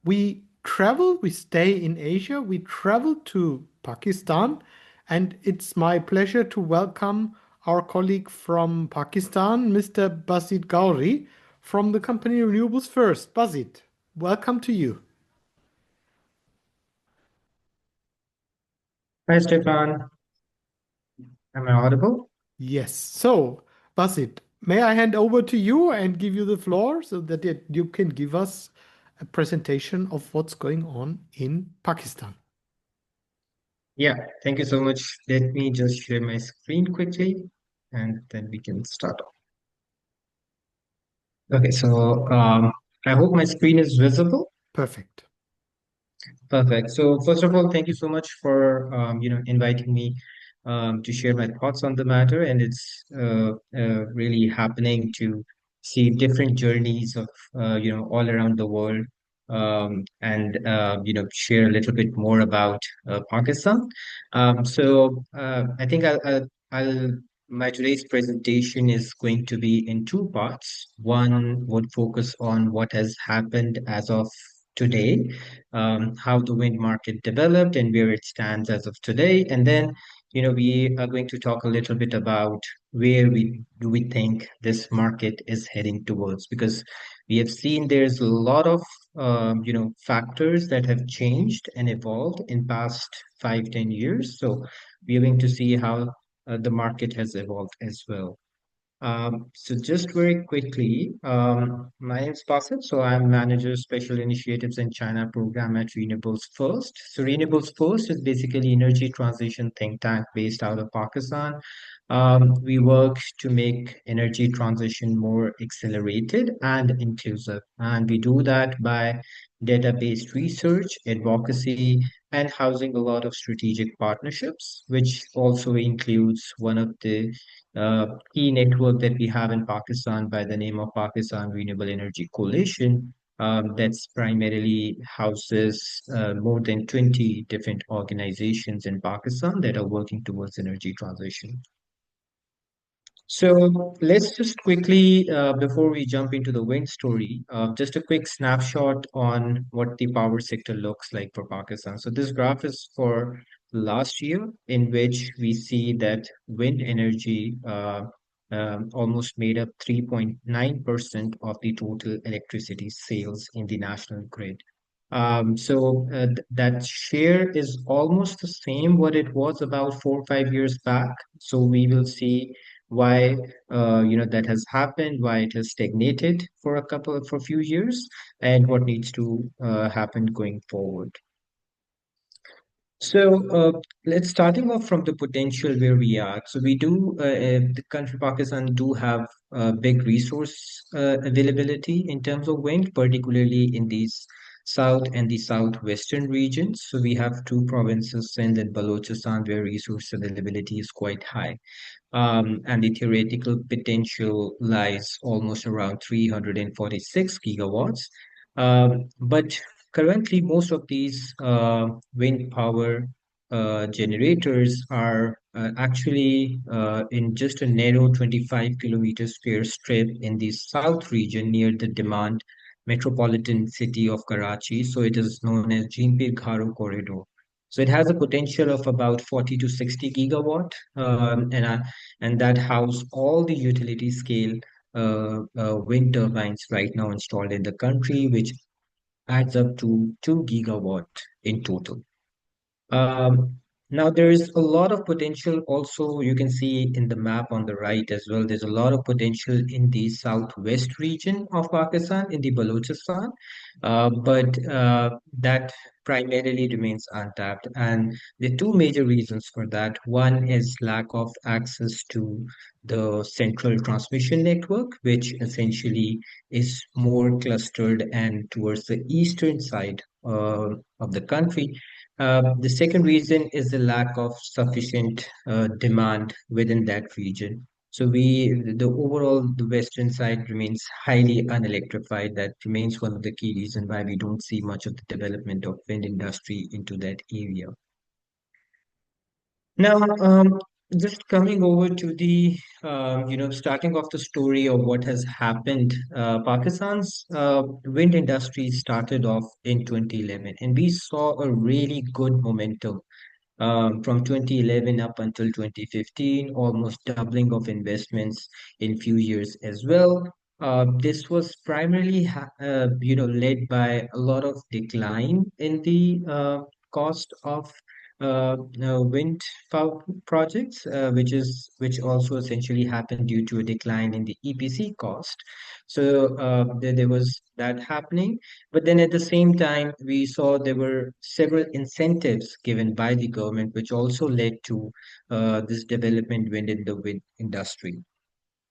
we travel, we stay in Asia, we travel to Pakistan, and it's my pleasure to welcome our colleague from Pakistan, Mr. Basit Ghauri, from the company Renewables First. Basit, welcome to you. Hi, Stefan. Am I audible? Yes. So, Basit, may I hand over to you and give you the floor so that you can give us a presentation of what's going on in Pakistan? Yeah, thank you so much. Let me just share my screen quickly and then we can start off. Okay, so I hope my screen is visible. Perfect. Perfect. So first of all, thank you so much for inviting me to share my thoughts on the matter, and it's really happening to see different journeys of all around the world, and share a little bit more about Pakistan. I think I'll my today's presentation is going to be in two parts. One would focus on what has happened as of today, how the wind market developed and where it stands as of today. And then, we are going to talk a little bit about where we think this market is heading towards, because we have seen there's a lot of factors that have changed and evolved in past 5-10 years. So we are going to see how the market has evolved as well. So just very quickly, my name is Basit. So I'm Manager Special Initiatives and China Program at Renewables First. So Renewables First is basically energy transition think tank based out of Pakistan. We work to make energy transition more accelerated and inclusive. And we do that by data-based research, advocacy, and housing a lot of strategic partnerships, which also includes one of the key network that we have in Pakistan by the name of Pakistan Renewable Energy Coalition. That's primarily houses more than 20 different organizations in Pakistan that are working towards energy transition. So let's just quickly, before we jump into the wind story, just a quick snapshot on what the power sector looks like for Pakistan. So this graph is for last year, in which we see that wind energy almost made up 3.9% of the total electricity sales in the national grid. That share is almost the same what it was about 4 or 5 years back. So we will see why that has happened, why it has stagnated for a few years, and what needs to happen going forward. So let's starting off from the potential where we are. So we do, the country Pakistan do have big resource availability in terms of wind, particularly in these south and the southwestern regions. So we have two provinces, Sindh and Balochistan, where resource availability is quite high. And the theoretical potential lies almost around 346 gigawatts. But currently, most of these wind power generators are actually in just a narrow 25 kilometer square strip in the south region near the demand metropolitan city of Karachi. So it is known as Jimpir Gharo corridor. So it has a potential of about 40 to 60 gigawatt, and that house all the utility scale wind turbines right now installed in the country, which adds up to 2 gigawatt in total. Um, Now there is a lot of potential also you can see in the map on the right as well. There's a lot of potential in the southwest region of Pakistan, in the Balochistan, but that primarily remains untapped. And there are two major reasons for that. One is lack of access to the central transmission network, which essentially is more clustered and towards the eastern side of the country. The second reason is the lack of sufficient demand within that region. So the overall, the western side remains highly unelectrified. That remains one of the key reasons why we don't see much of the development of wind industry into that area. Now, just coming over to the, starting off the story of what has happened. Pakistan's wind industry started off in 2011, and we saw a really good momentum from 2011 up until 2015, almost doubling of investments in few years as well. This was primarily, led by a lot of decline in the cost of wind power projects, which also essentially happened due to a decline in the EPC cost. So there was that happening. But then at the same time, we saw there were several incentives given by the government, which also led to this development within the wind industry.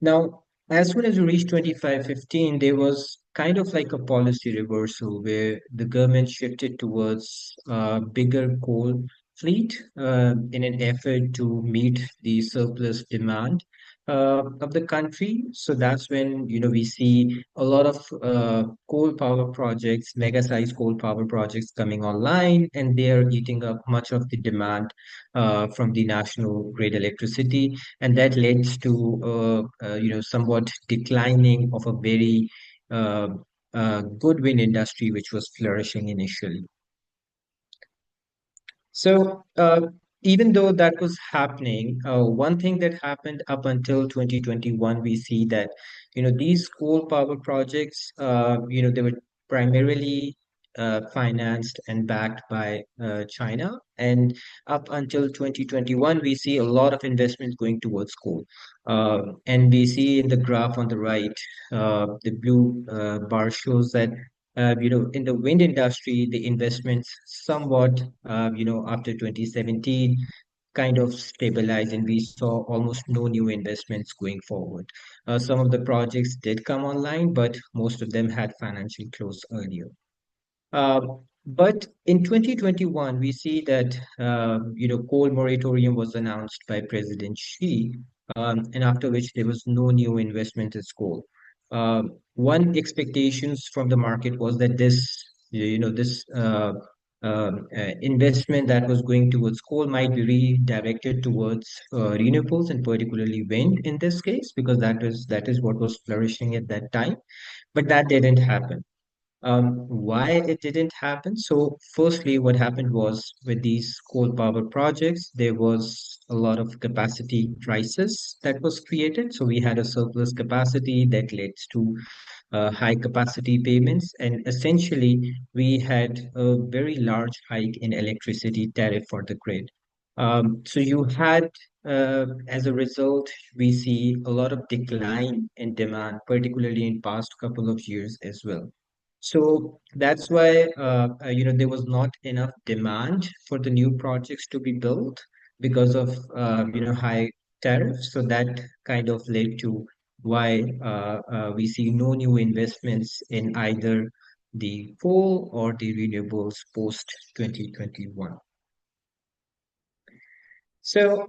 Now, as soon as we reached 2515, there was kind of like a policy reversal where the government shifted towards bigger coal fleet in an effort to meet the surplus demand of the country. So that's when, we see a lot of coal power projects, mega size coal power projects coming online, and they are eating up much of the demand from the national grid electricity, and that leads to somewhat declining of a very uh, good wind industry which was flourishing initially. So even though that was happening, one thing that happened up until 2021, we see that these coal power projects, they were primarily financed and backed by China, and up until 2021, we see a lot of investment going towards coal. And we see in the graph on the right, the blue bar shows that in the wind industry, the investments somewhat, after 2017 kind of stabilized, and we saw almost no new investments going forward. Some of the projects did come online, but most of them had financial close earlier. But in 2021, we see that coal moratorium was announced by President Xi, and after which there was no new investment in coal. One expectations from the market was that this investment that was going towards coal might be redirected towards renewables, and particularly wind in this case, because that is what was flourishing at that time. But that didn't happen. Why it didn't happen? So, firstly, what happened was with these coal power projects, there was a lot of capacity crisis that was created. So, we had a surplus capacity that led to high capacity payments, and essentially, we had a very large hike in electricity tariff for the grid. So, you had as a result, we see a lot of decline in demand, particularly in past couple of years as well. So that's why there was not enough demand for the new projects to be built because of high tariffs. So that kind of led to why we see no new investments in either the coal or the renewables post 2021. So,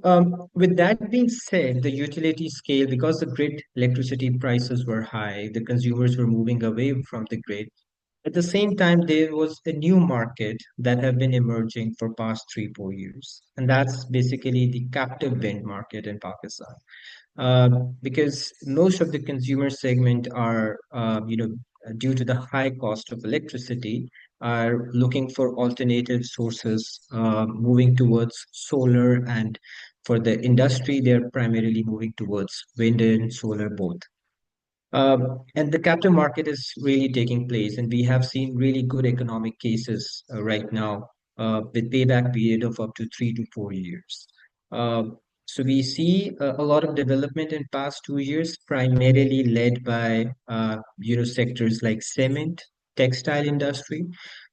with that being said, the utility scale, because the grid electricity prices were high, the consumers were moving away from the grid. At the same time, there was a new market that have been emerging for past 3, 4 years, and that's basically the captive wind market in Pakistan. uh, because most of the consumer segment are, due to the high cost of electricity, are looking for alternative sources, moving towards solar, and for the industry, they're primarily moving towards wind and solar both. And the captive market is really taking place, and we have seen really good economic cases right now, with payback period of up to 3 to 4 years. Uh, so we see a lot of development in past 2 years, primarily led by sectors like cement, textile industry.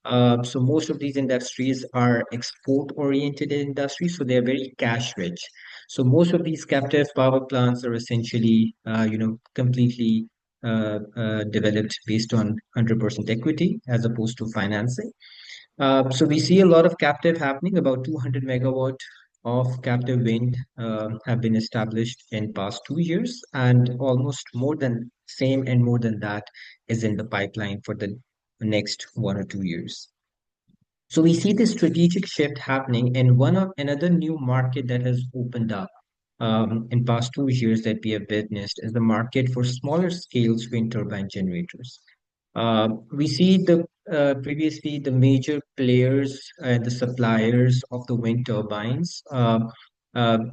So most of these industries are export-oriented industries, so they're very cash rich. So most of these captive power plants are essentially, completely developed based on 100% equity as opposed to financing. So we see a lot of captive happening. About 200 megawatt of captive wind have been established in past 2 years, and almost more than same and more than that is in the pipeline for the next 1 or 2 years. So we see this strategic shift happening, and one of another new market that has opened up in past 2 years that we have witnessed is the market for smaller scales wind turbine generators. We see the previously the major players and the suppliers of the wind turbines.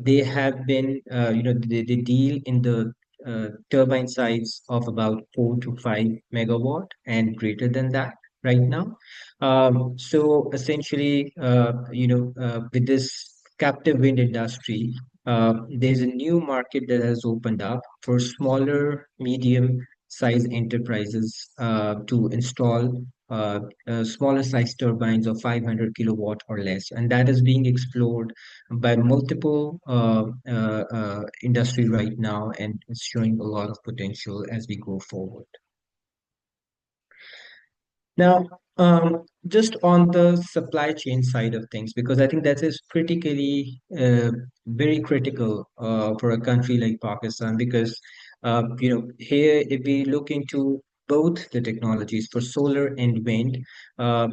They have been, they deal in the turbine size of about 4 to 5 megawatt and greater than that right now. So essentially, with this captive wind industry, there's a new market that has opened up for smaller, medium size enterprises to install smaller size turbines of 500 kilowatt or less, and that is being explored by multiple industry right now, and it's showing a lot of potential as we go forward. Now, just on the supply chain side of things, because I think that is critically very critical for a country like Pakistan, because here if we look into both the technologies for solar and wind, uh,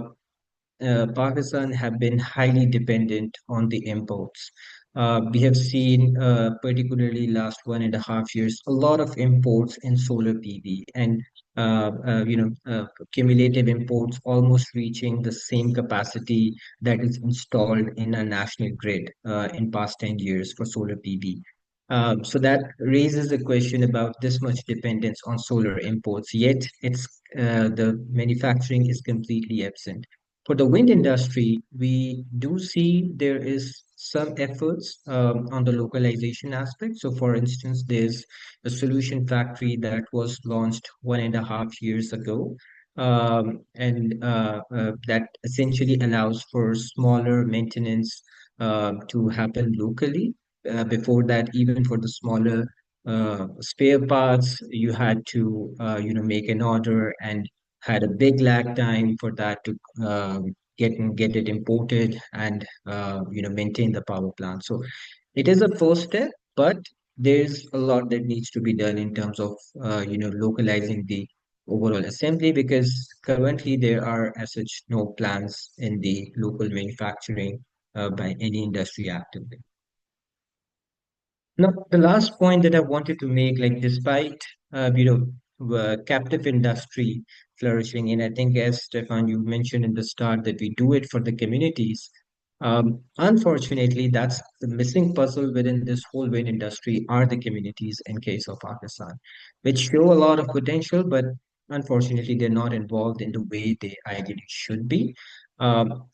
Pakistan have been highly dependent on the imports. We have seen, particularly last 1.5 years, a lot of imports in solar PV, and cumulative imports almost reaching the same capacity that is installed in a national grid in past 10 years for solar PV. So that raises the question about this much dependence on solar imports, yet the manufacturing is completely absent. For the wind industry, we do see there is some efforts on the localization aspect. So, for instance, there's a solution factory that was launched 1.5 years ago, and that essentially allows for smaller maintenance to happen locally. Before that, even for the smaller spare parts, you had to, make an order, and had a big lag time for that to get it imported, and maintain the power plant. So it is a first step, but there's a lot that needs to be done in terms of localizing the overall assembly, because currently there are as such no plans in the local manufacturing by any industry actively. Now, the last point that I wanted to make, like despite captive industry flourishing, and I think as Stefan you mentioned in the start that we do it for the communities. Unfortunately, that's the missing puzzle within this whole wind industry are the communities in case of Pakistan, which show a lot of potential, but unfortunately they're not involved in the way they ideally should be.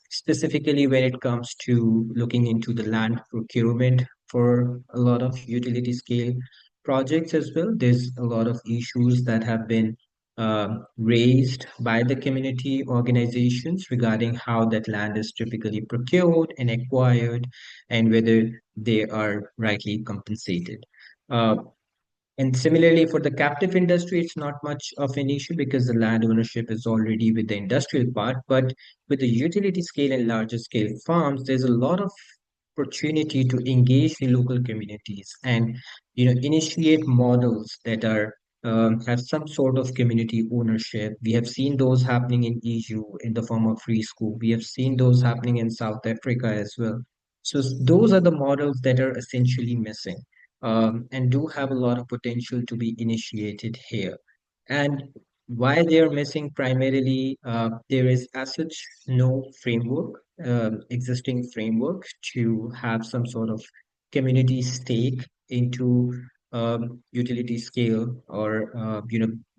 Specifically when it comes to looking into the land procurement for a lot of utility scale projects as well. There's a lot of issues that have been raised by the community organizations regarding how that land is typically procured and acquired, and whether they are rightly compensated. Uh, and similarly, for the captive industry, it's not much of an issue because the land ownership is already with the industrial part. But with the utility scale and larger scale farms, there's a lot of opportunity to engage the local communities and initiate models that are have some sort of community ownership. We have seen those happening in EU in the form of free school. We have seen those happening in South Africa as well. So those are the models that are essentially missing, and do have a lot of potential to be initiated here. And why they are missing primarily, there is as such no framework, existing framework to have some sort of community stake into utility scale or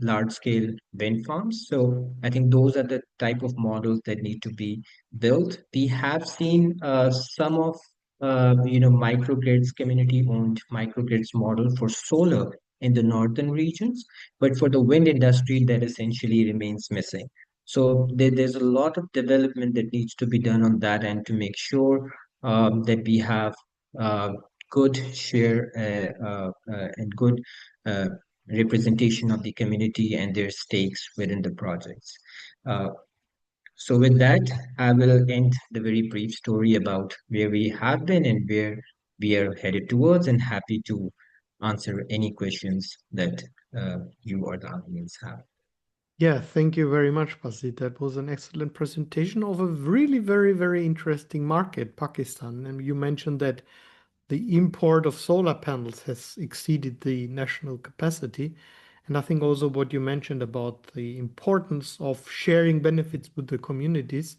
large scale wind farms. So I think those are the type of models that need to be built. We have seen some of microgrids, community owned microgrids model for solar in the northern regions, but for the wind industry that essentially remains missing. So there's a lot of development that needs to be done on that end to make sure that we have uh, good share and good uh, representation of the community and their stakes within the projects. Uh, so with that, I will end the very brief story about where we have been and where we are headed towards, and happy to answer any questions that you or the audience have. Yeah, thank you very much, Basit. That was an excellent presentation of a really very, very interesting market, Pakistan. And you mentioned that the import of solar panels has exceeded the national capacity. And I think also what you mentioned about the importance of sharing benefits with the communities,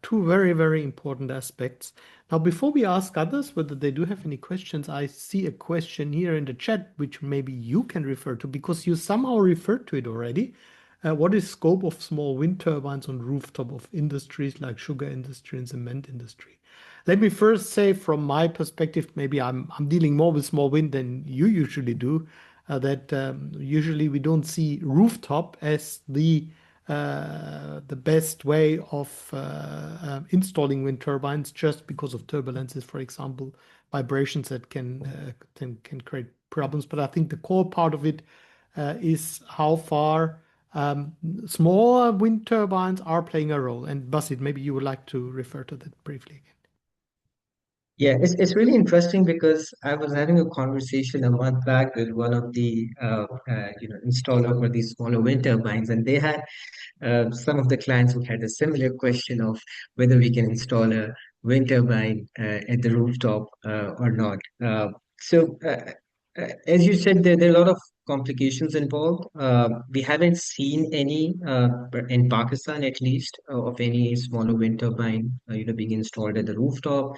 two very, very important aspects. Now, before we ask others whether they do have any questions, I see a question here in the chat, which maybe you can refer to because you somehow referred to it already. What is scope of small wind turbines on rooftop of industries like sugar industry and cement industry? Let me first say, from my perspective, maybe I'm dealing more with small wind than you usually do. That usually we don't see rooftop as the best way of installing wind turbines, just because of turbulences, for example, vibrations that can create problems. But I think the core part of it is how far small wind turbines are playing a role. And Basit, maybe you would like to refer to that briefly again. Yeah, it's really interesting because I was having a conversation a month back with one of the installer for these smaller wind turbines, and they had some of the clients who had a similar question of whether we can install a wind turbine at the rooftop or not. As you said, there are a lot of complications involved. We haven't seen any, in Pakistan at least, of any smaller wind turbine, being installed at the rooftop,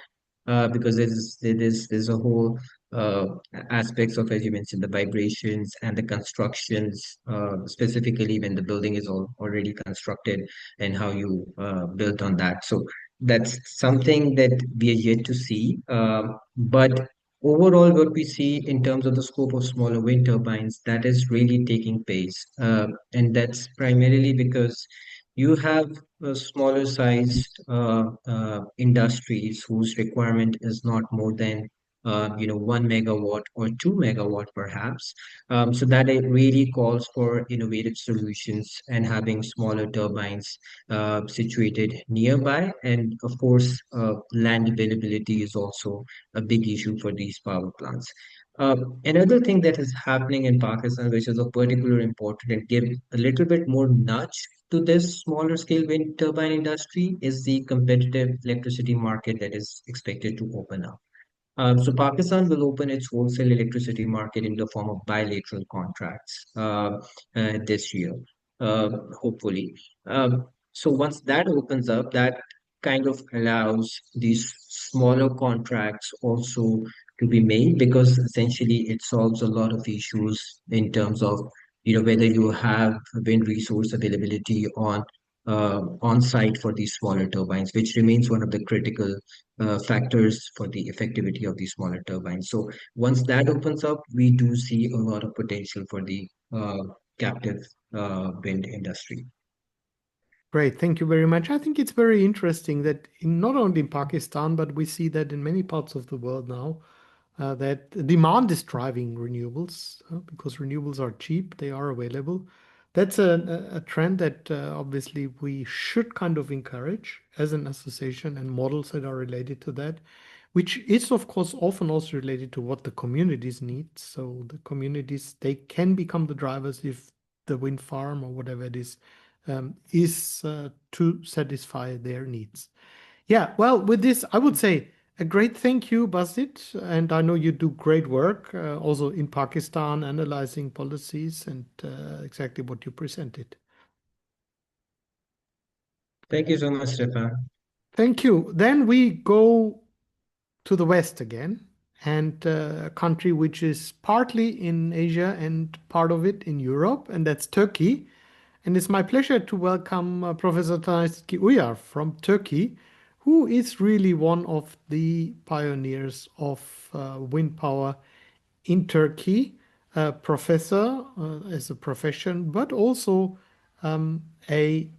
because there's a whole uh, aspects of, as you mentioned, the vibrations and the constructions, specifically when the building is already constructed and how you built on that. So that's something that we are yet to see. But overall, what we see in terms of the scope of smaller wind turbines, that is really taking pace. And that's primarily because you have smaller sized industries whose requirement is not more than 1 megawatt or 2 megawatt perhaps. So that it really calls for innovative solutions and having smaller turbines situated nearby. And of course, land availability is also a big issue for these power plants. Another thing that is happening in Pakistan, which is of particular importance and give a little bit more nudge to this smaller scale wind turbine industry, is the competitive electricity market that is expected to open up. So Pakistan will open its wholesale electricity market in the form of bilateral contracts this year, hopefully. So once that opens up, that kind of allows these smaller contracts also to be made, because essentially it solves a lot of issues in terms of whether you have wind resource availability on site for these smaller turbines, which remains one of the critical factors for the effectivity of these smaller turbines. So once that opens up, we do see a lot of potential for the captive wind industry. Great, thank you very much. I think it's very interesting that not only in Pakistan, but we see that in many parts of the world now, that demand is driving renewables, because renewables are cheap, they are available. That's a trend that obviously we should kind of encourage as an association, and models that are related to that. which is, of course, often also related to what the communities need. So the communities, they can become the drivers if the wind farm or whatever it is to satisfy their needs. Yeah, well, with this, I would say a great thank you, Basit. And I know you do great work also in Pakistan, analyzing policies and exactly what you presented. Thank you so much, Stefan. Thank you. Then we go to the West again, and a country which is partly in Asia and part of it in Europe, and that's Turkey. And it's my pleasure to welcome Professor Tanay Uyar from Turkey, who is really one of the pioneers of wind power in Turkey, a professor as a profession, but also a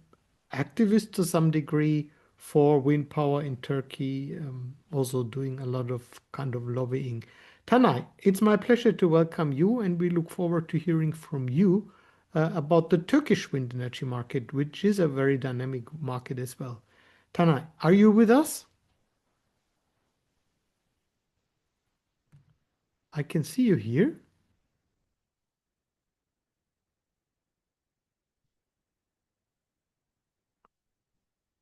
activist to some degree for wind power in Turkey, also doing a lot of kind of lobbying. Tanay, it's my pleasure to welcome you, and we look forward to hearing from you about the Turkish wind energy market, which is a very dynamic market as well. Tanay, are you with us? I can see you here.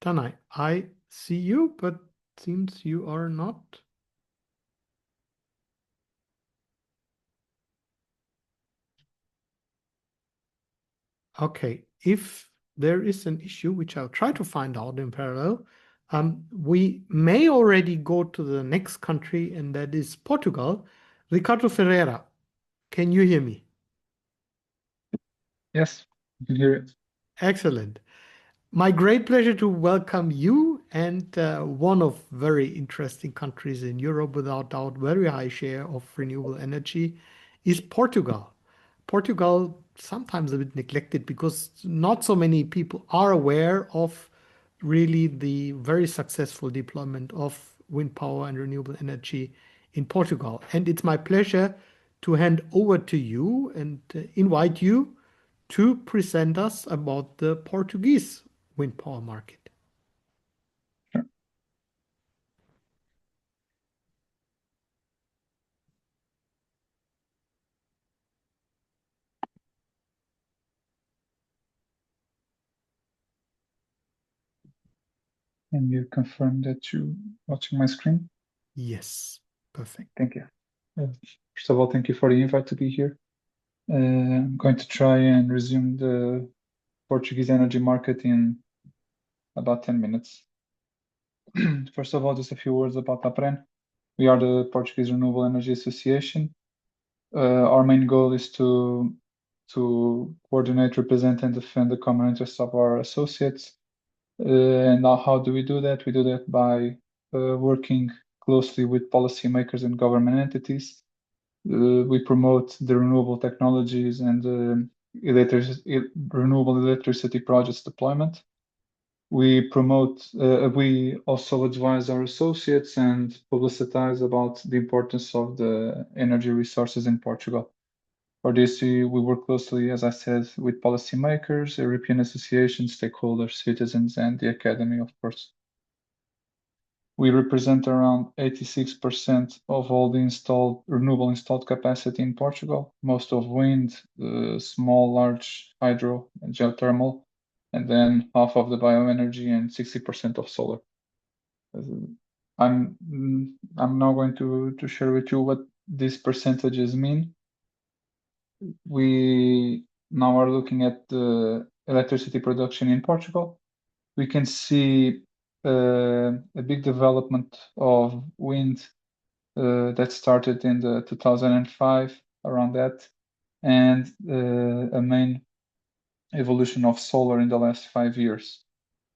Tanay, I see you, but seems you are not. Okay, if there is an issue, which I'll try to find out in parallel, we may already go to the next country, and that is Portugal. Ricardo Ferreira, can you hear me? Yes, you can hear it. Excellent. My great pleasure to welcome you, and one of very interesting countries in Europe, without doubt, very high share of renewable energy, is Portugal. Portugal, sometimes a bit neglected because not so many people are aware of really the very successful deployment of wind power and renewable energy in Portugal. And it's my pleasure to hand over to you and invite you to present us about the Portuguese wind power market. Sure. Can you confirm that you're watching my screen? Yes, perfect. Thank you. First of all, thank you for the invite to be here. I'm going to try and resume the Portuguese energy market in about 10 minutes. First of all, just a few words about APREN. We are the Portuguese Renewable Energy Association. Our main goal is to coordinate, represent, and defend the common interests of our associates. And now, how do we do that? We do that by working closely with policymakers and government entities. We promote the renewable technologies and renewable electricity projects deployment. We also advise our associates and publicize about the importance of the energy resources in Portugal. For this, we work closely, as I said, with policymakers, European associations, stakeholders, citizens, and the academy, of course. We represent around 86% of all the renewable installed capacity in Portugal, most of wind, small, large hydro, and geothermal, and then half of the bioenergy and 60% of solar. I'm now going to share with you what these percentages mean. We now are looking at the electricity production in Portugal. We can see a big development of wind that started in the 2005, around that, and a main evolution of solar in the last 5 years.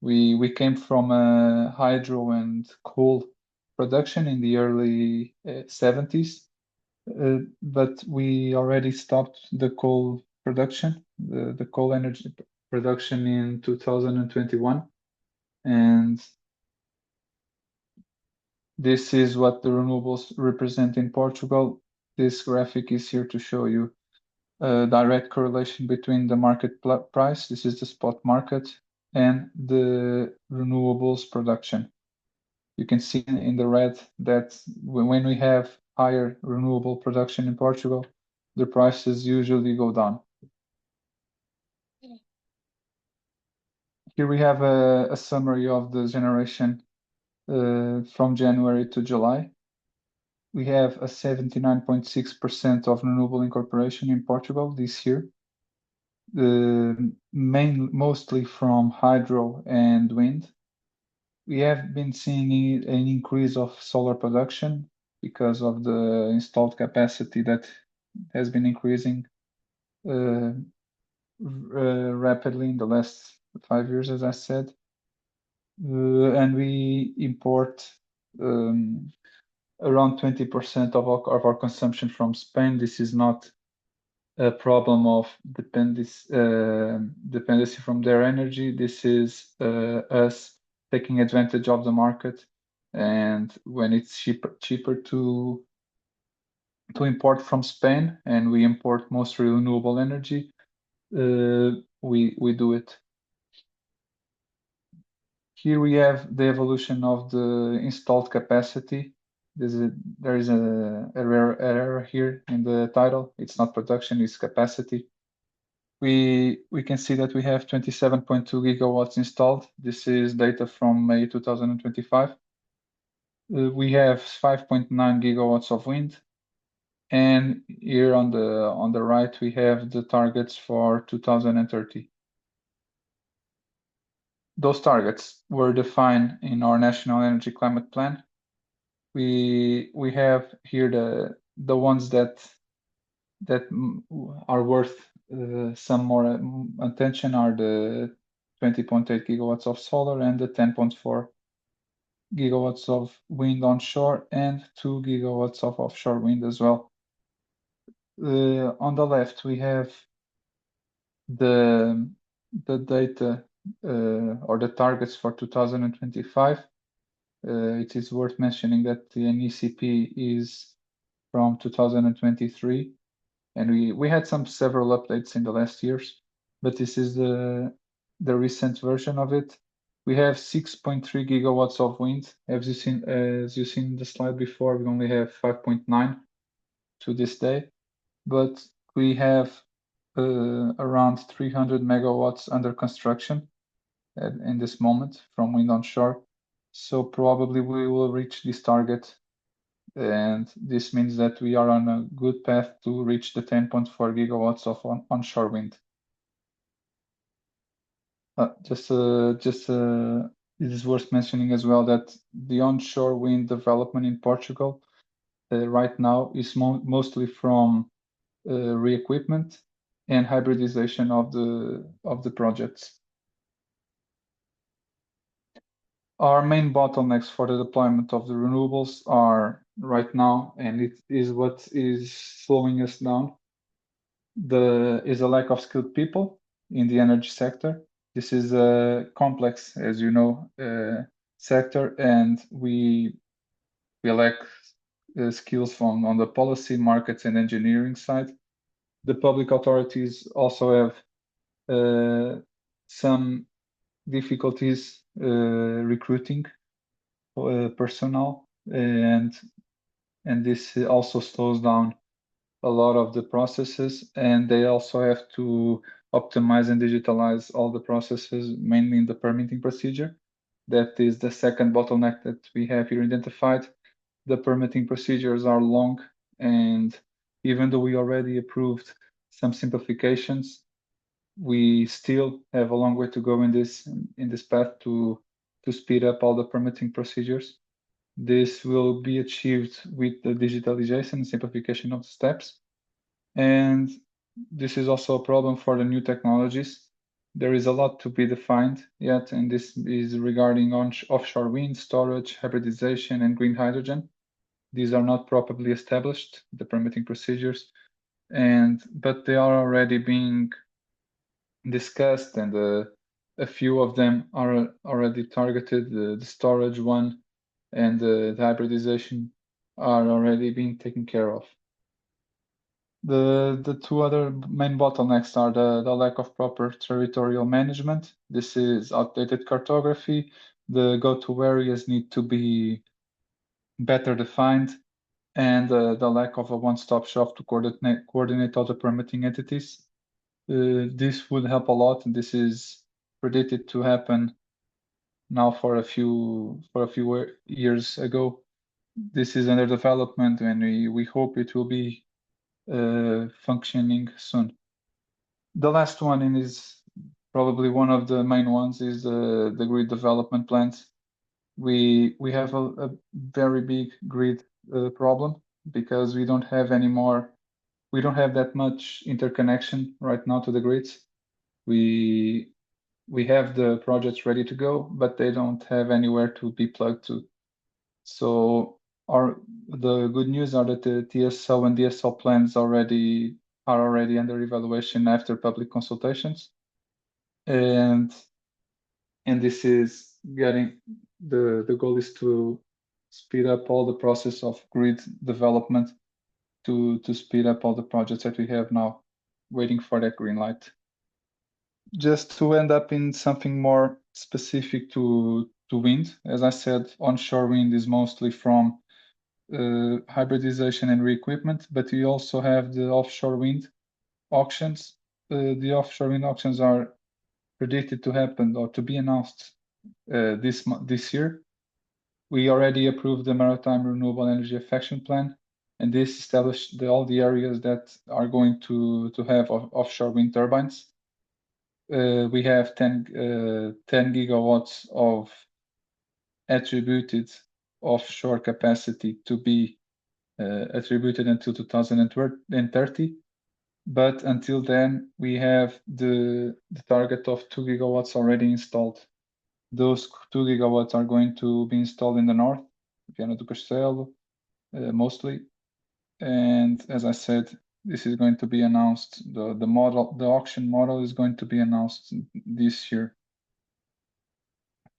We came from hydro and coal production in the early 70s, but we already stopped the coal production, the coal energy production in 2021. And this is what the renewables represent in Portugal. This graphic is here to show you a direct correlation between the market price, this is the spot market, and the renewables production. You can see in the red that when we have higher renewable production in Portugal, the prices usually go down. Here we have a summary of the generation from January to July. We have a 79.6% of renewable incorporation in Portugal this year, mostly from hydro and wind. We have been seeing an increase of solar production because of the installed capacity that has been increasing rapidly in the last 5 years, as I said. And we import around 20% of our consumption from Spain. This is not a problem of dependency from their energy. This is us taking advantage of the market, and when it's cheaper to import from Spain, and we import mostly renewable energy, we do it. Here we have the evolution of the installed capacity. There is a rare error here in the title. It's not production, it's capacity. We can see that we have 27.2 gigawatts installed. This is data from May 2025. We have 5.9 gigawatts of wind. And here on the right, we have the targets for 2030. Those targets were defined in our National Energy Climate Plan. We have here the ones that are worth some more attention are the 20.8 gigawatts of solar and the 10.4 gigawatts of wind onshore and 2 gigawatts of offshore wind as well. On the left, we have the data or the targets for 2025. It is worth mentioning that the NECP is from 2023, and we had several updates in the last years, but this is the recent version of it. We have 6.3 gigawatts of wind. As you seen in the slide before, we only have 5.9 to this day, but we have around 300 megawatts under construction in this moment from wind onshore. So probably we will reach this target, and this means that we are on a good path to reach the 10.4 gigawatts of onshore wind. It is worth mentioning as well that the onshore wind development in Portugal right now is mostly from re-equipment and hybridization of the projects. Our main bottlenecks for the deployment of the renewables are right now, and it is what is slowing us down, is a lack of skilled people in the energy sector. This is a complex, as you know, sector, and we lack skills on the policy, markets, and engineering side. The public authorities also have some difficulties recruiting personnel, and this also slows down a lot of the processes, and they also have to optimize and digitalize all the processes, mainly in the permitting procedure. That is the second bottleneck that we have here identified. The permitting procedures are long, and even though we already approved some simplifications, we still have a long way to go in this path to speed up all the permitting procedures. This will be achieved with the digitalization and simplification of the steps. And this is also a problem for the new technologies. There is a lot to be defined yet, and this is regarding offshore wind, storage, hybridization, and green hydrogen. These are not properly established, the permitting procedures, but they are already being discussed, and a few of them are already targeted. The storage one and the hybridization are already being taken care of. The two other main bottlenecks are the lack of proper territorial management. This is outdated cartography, The go-to areas need to be better defined, and the lack of a one-stop shop to coordinate all the permitting entities. This would help a lot, and this is predicted to happen now for a few years ago. This is under development, and we hope it will be functioning soon. The last one, and is probably one of the main ones, is the grid development plans. We have a very big grid problem because we don't have that much interconnection right now to the grids. We have the projects ready to go, but they don't have anywhere to be plugged to. So the good news are that the TSO and DSO plans are already under evaluation after public consultations, and this is getting the goal is to speed up all the process of grid development to speed up all the projects that we have now, waiting for that green light. Just to end up in something more specific to wind, as I said, onshore wind is mostly from hybridization and re-equipment, but we also have the offshore wind auctions. The offshore wind auctions are predicted to happen or to be announced this year. We already approved the Maritime Renewable Energy Affection Plan, and this established all the areas that are going to have offshore wind turbines. We have 10 gigawatts of attributed offshore capacity to be attributed until 2030. But until then, we have the target of 2 gigawatts already installed. Those 2 gigawatts are going to be installed in the north, Viana do Castelo, mostly. And as I said, this is going to be announced. The auction model is going to be announced this year.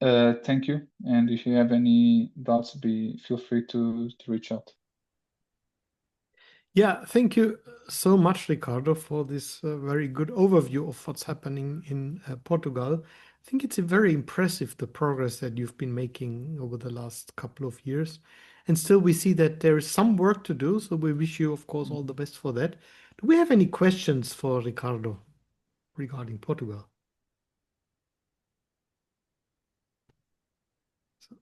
Thank you. And if you have any doubts, feel free to reach out. Yeah, thank you so much, Ricardo, for this very good overview of what's happening in Portugal. I think it's very impressive, the progress that you've been making over the last couple of years. And still we see that there is some work to do, so we wish you, of course, all the best for that. Do we have any questions for Ricardo regarding Portugal? So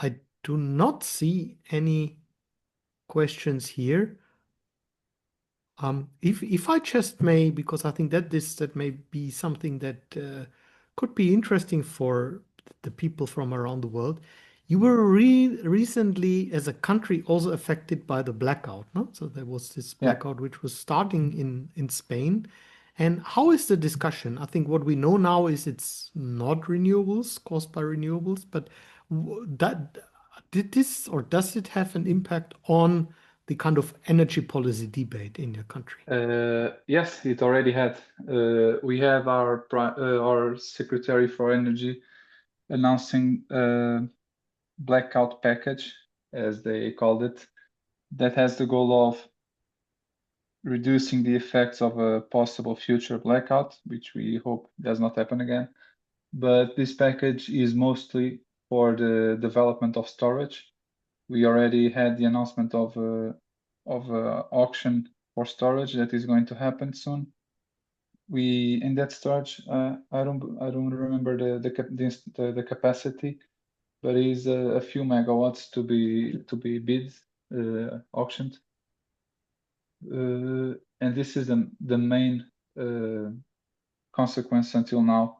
I do not see any questions here. If I just may, because I think that may be something that could be interesting for the people from around the world. You were recently, as a country, also affected by the blackout, no? So there was this blackout which was starting in Spain. And how is the discussion? I think what we know now is it's not renewables caused by renewables, but does it have an impact on the kind of energy policy debate in your country? Yes, it already had. We have our Secretary for Energy announcing a blackout package, as they called it, that has the goal of reducing the effects of a possible future blackout, which we hope does not happen again. But this package is mostly for the development of storage. We already had the announcement of auction for storage that is going to happen soon. In that storage, I don't remember the capacity, but it is a few megawatts to be bid auctioned. And this is the main consequence until now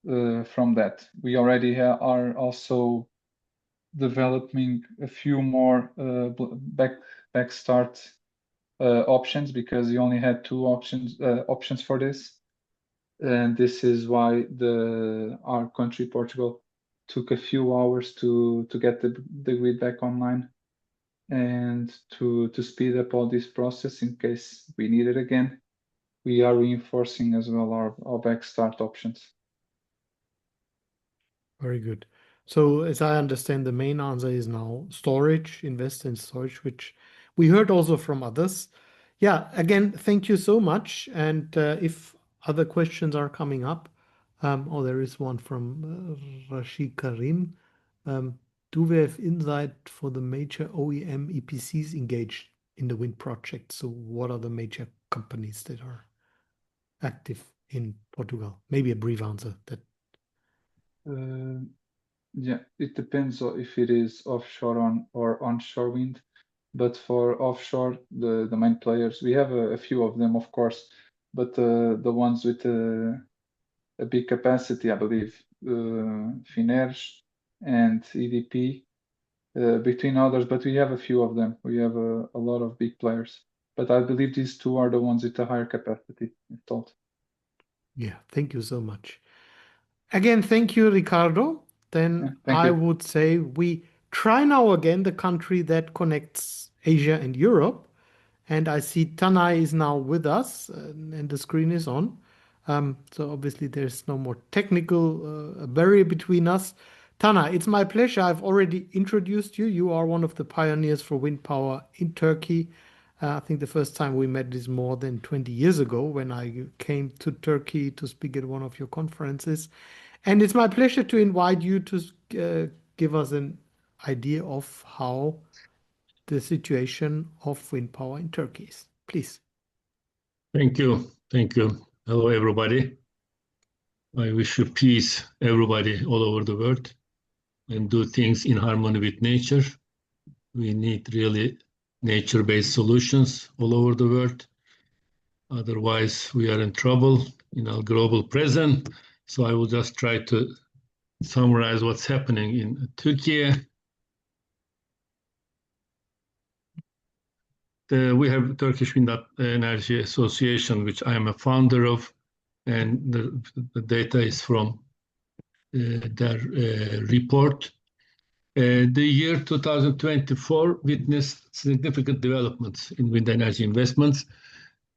from that. We already are also developing a few more backstart options, because we only had two options for this, and this is why our country, Portugal, took a few hours to get the grid back online, and to speed up all this process in case we need it again. We are reinforcing as well our backstart options. Very good. So as I understand, the main answer is now storage, invest in storage, which we heard also from others. Yeah, again, thank you so much. And if other questions are coming up, Oh, there is one from Rashid Karim. Do we have insight for the major OEM EPCs engaged in the wind project? So what are the major companies that are active in Portugal? Maybe a brief answer. That Yeah, it depends on if it is offshore or onshore wind. But for offshore, the main players, we have a few of them, of course, but the ones with a big capacity, I believe, Finerge and EDP, between others, but we have a few of them. We have a lot of big players. But I believe these two are the ones with the higher capacity installed. Yeah, thank you so much. Again, thank you, Ricardo. Then Thank I you. would say we try now again the country that connects Asia and Europe. And I see Tanay is now with us and the screen is on. So obviously there's no more technical barrier between us. Tanay, it's my pleasure. I've already introduced you. You are one of the pioneers for wind power in Turkey. I think the first time we met is more than 20 years ago when I came to Turkey to speak at one of your conferences. And it's my pleasure to invite you to give us an idea of how the situation of wind power in Turkey is. Please. Thank you. Thank you. Hello, everybody. I wish you peace, everybody, all over the world, and do things in harmony with nature. We need really nature-based solutions all over the world. Otherwise, we are in trouble in our global present. So I will just try to summarize what's happening in Turkey. We have Turkish Wind Energy Association, which I am a founder of, and the data is from their report. The year 2024 witnessed significant developments in wind energy investments.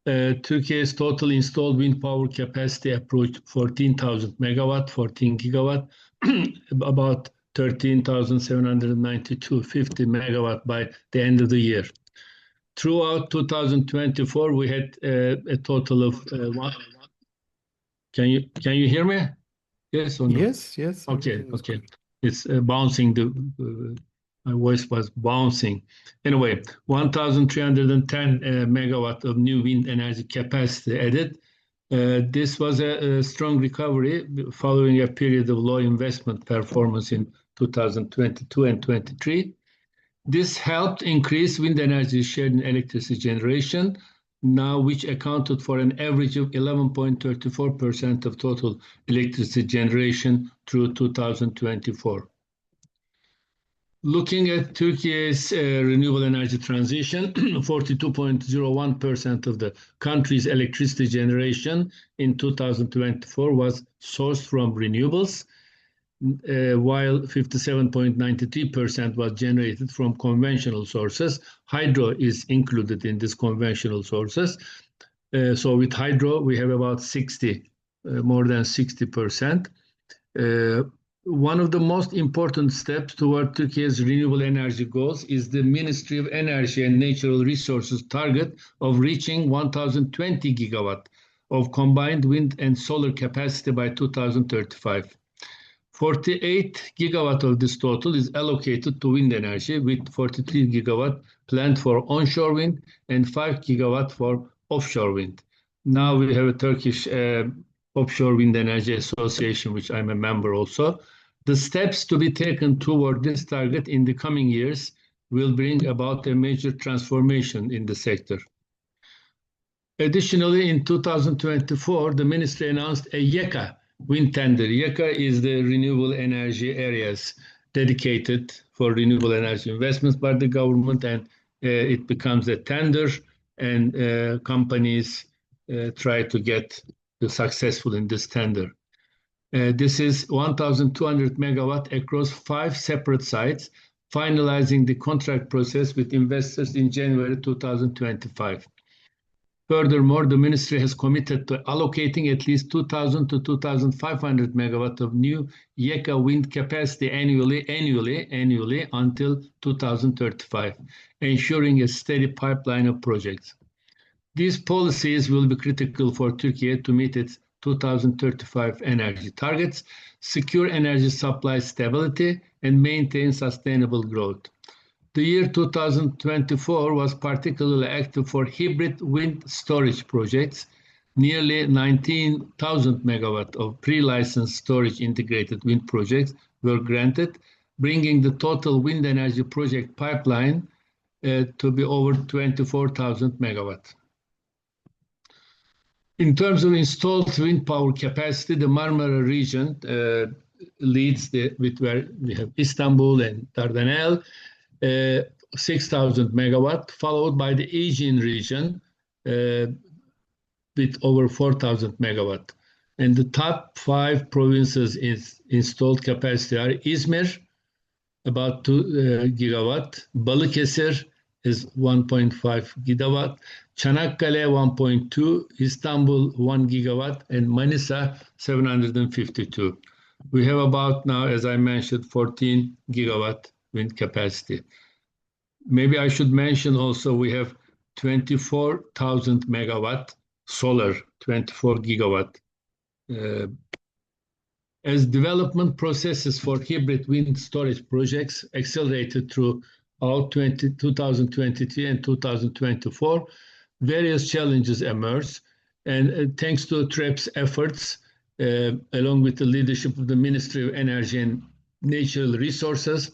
Turkey's total installed wind power capacity approached 14,000 megawatt, 14 gigawatt, about 13,792, 50 megawatt by the end of the year. Throughout 2024, we had a total of one. Can you hear me? Yes or no? Yes. Okay. It's bouncing. My voice was bouncing. Anyway, 1,310 megawatt of new wind energy capacity added. This was a strong recovery following a period of low investment performance in 2022 and 23. This helped increase wind energy share in electricity generation, now which accounted for an average of 11.34% of total electricity generation through 2024. Looking at Turkey's renewable energy transition, 42.01% of the country's electricity generation in 2024 was sourced from renewables, while 57.93% was generated from conventional sources. Hydro is included in these conventional sources. So with hydro, we have about more than 60%. One of the most important steps toward Turkey's renewable energy goals is the Ministry of Energy and Natural Resources target of reaching 1,020 gigawatt of combined wind and solar capacity by 2035. 48 gigawatt of this total is allocated to wind energy, with 43 gigawatt planned for onshore wind and 5 gigawatt for offshore wind. Now we have a Turkish Offshore Wind Energy Association, which I'm a member also. The steps to be taken toward this target in the coming years will bring about a major transformation in the sector. Additionally, in 2024, the ministry announced a YECA wind tender. YECA is the renewable energy areas dedicated for renewable energy investments by the government, and it becomes a tender, and companies try to get successful in this tender. This is 1,200 megawatt across 5 separate sites, finalizing the contract process with investors in January 2025. Furthermore, the ministry has committed to allocating at least 2,000 to 2,500 megawatt of new YECA wind capacity annually until 2035, ensuring a steady pipeline of projects. These policies will be critical for Turkey to meet its 2035 energy targets, secure energy supply stability, and maintain sustainable growth. The year 2024 was particularly active for hybrid wind storage projects. Nearly 19,000 megawatts of pre-licensed storage integrated wind projects were granted, bringing the total wind energy project pipeline to be over 24,000 megawatts. In terms of installed wind power capacity, the Marmara region leads with where we have Istanbul and Dardanelles, 6,000 megawatt, followed by the Aegean region with over 4,000 megawatt. And the top 5 provinces in installed capacity are Izmir, about 2 gigawatt, Balıkesir is 1.5 gigawatt, Çanakkale 1.2, Istanbul 1 gigawatt, and Manisa 752. We have about now, as I mentioned, 14 gigawatt wind capacity. Maybe I should mention also we have 24,000 megawatt solar, 24 gigawatt. As development processes for hybrid wind storage projects accelerated throughout 2023 and 2024, various challenges emerged. And thanks to TREP's efforts, along with the leadership of the Ministry of Energy and Natural Resources,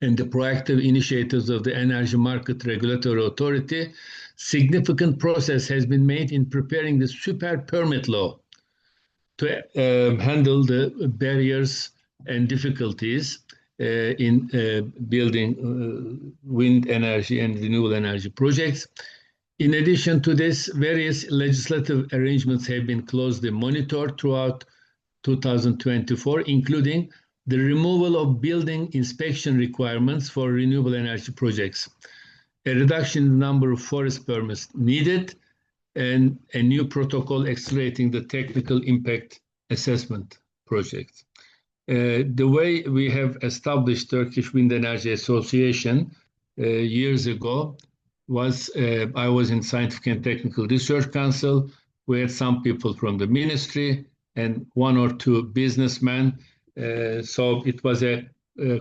and the proactive initiatives of the Energy Market Regulatory Authority, significant progress has been made in preparing the super permit law to handle the barriers and difficulties in building wind energy and renewable energy projects. In addition to this, various legislative arrangements have been closely monitored throughout 2024, including the removal of building inspection requirements for renewable energy projects, a reduction in the number of forest permits needed, and a new protocol accelerating the technical impact assessment project. The way we have established Turkish Wind Energy Association years ago was, I was in Scientific and Technical Research Council. We had some people from the ministry and 1 or 2 businessmen. So it was a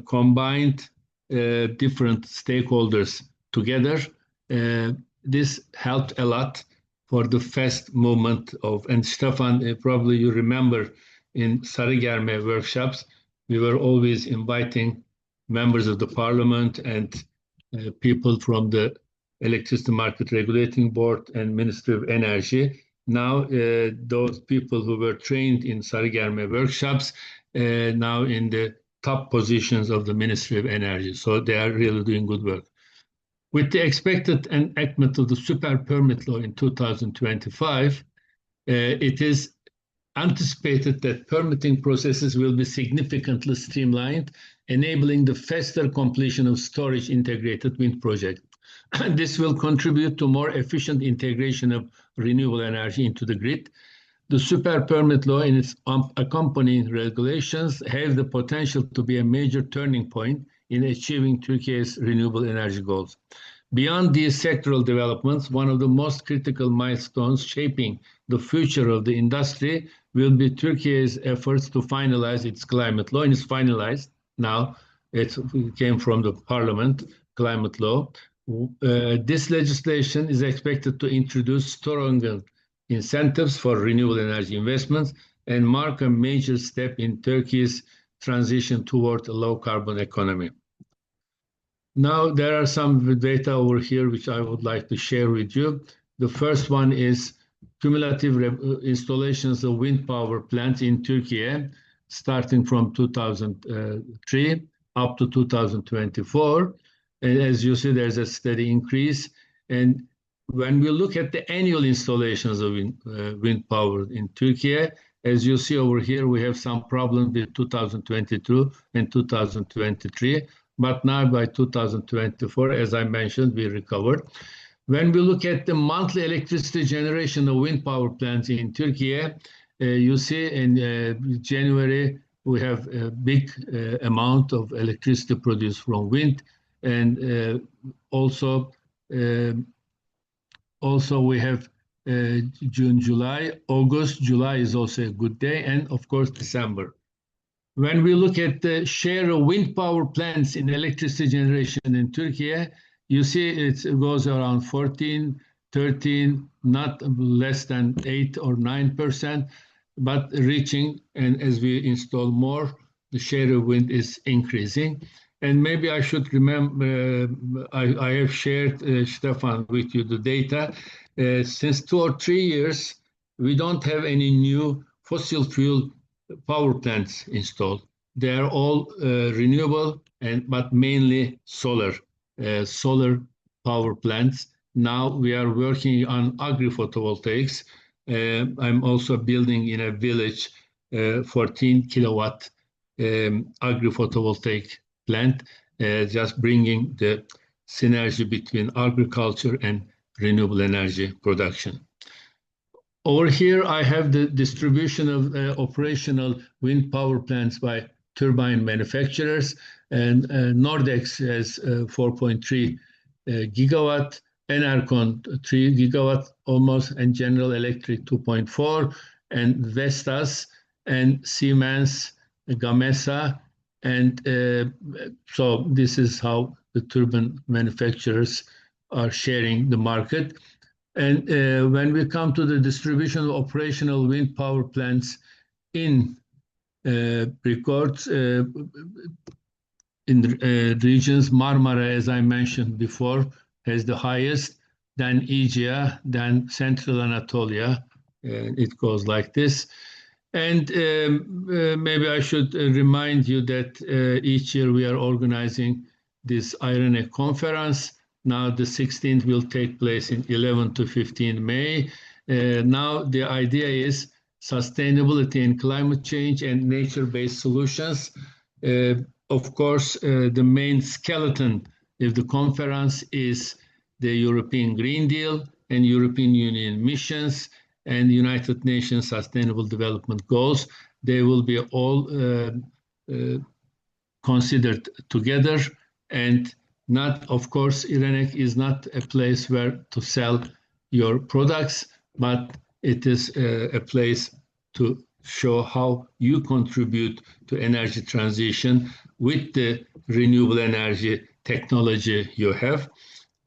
combined different stakeholders together. This helped a lot for the fast movement of, and Stefan, probably you remember in Sarıgerme workshops, we were always inviting members of the parliament and people from the Electricity Market Regulating Board and Ministry of Energy. Now, those people who were trained in Sarıgerme workshops, now in the top positions of the Ministry of Energy. So they are really doing good work. With the expected enactment of the super permit law in 2025, it is anticipated that permitting processes will be significantly streamlined, enabling the faster completion of storage integrated wind projects. This will contribute to more efficient integration of renewable energy into the grid. The super permit law and its accompanying regulations have the potential to be a major turning point in achieving Turkey's renewable energy goals. Beyond these sectoral developments, one of the most critical milestones shaping the future of the industry will be Turkey's efforts to finalize its climate law, and it's finalized now. It came from the parliament, climate law. This legislation is expected to introduce stronger incentives for renewable energy investments and mark a major step in Turkey's transition toward a low-carbon economy. Now, there are some data over here which I would like to share with you. The first one is cumulative installations of wind power plants in Turkey, starting from 2003 up to 2024. And as you see, there's a steady increase. And when we look at the annual installations of wind power in Turkey, as you see over here, we have some problems with 2022 and 2023. But now by 2024, as I mentioned, we recovered. When we look at the monthly electricity generation of wind power plants in Turkey, you see in January, we have a big amount of electricity produced from wind. And also we have June, July. August, July is also a good day, and of course, December. When we look at the share of wind power plants in electricity generation in Turkey, you see it goes around 14, 13, not less than 8 or 9%, but reaching, and as we install more, the share of wind is increasing. And maybe I should remember, I have shared, Stefan, with you the data. Since 2 or 3 years, we don't have any new fossil fuel power plants installed. They are all renewable, but mainly solar power plants. Now we are working on agri-photovoltaics. I'm also building in a village 14 kilowatt agri-photovoltaic plant, just bringing the synergy between agriculture and renewable energy production. Over here, I have the distribution of operational wind power plants by turbine manufacturers, and Nordex has 4.3 gigawatt, Enercon 3 gigawatt almost, and General Electric 2.4, and Vestas and Siemens, Gamesa, and so this is how the turbine manufacturers are sharing the market. And when we come to the distribution of operational wind power plants in records in regions, Marmara, as I mentioned before, has the highest, then Aegea, then Central Anatolia. It goes like this. And maybe I should remind you that each year we are organizing this IRENA conference. Now the 16th will take place in 11 to 15 May. Now the idea is sustainability and climate change and nature-based solutions. Of course, the main skeleton of the conference is the European Green Deal and European Union missions and United Nations Sustainable Development Goals. They will be all considered together, and not, of course, IRENEC is not a place where to sell your products, but it is a place to show how you contribute to energy transition with the renewable energy technology you have.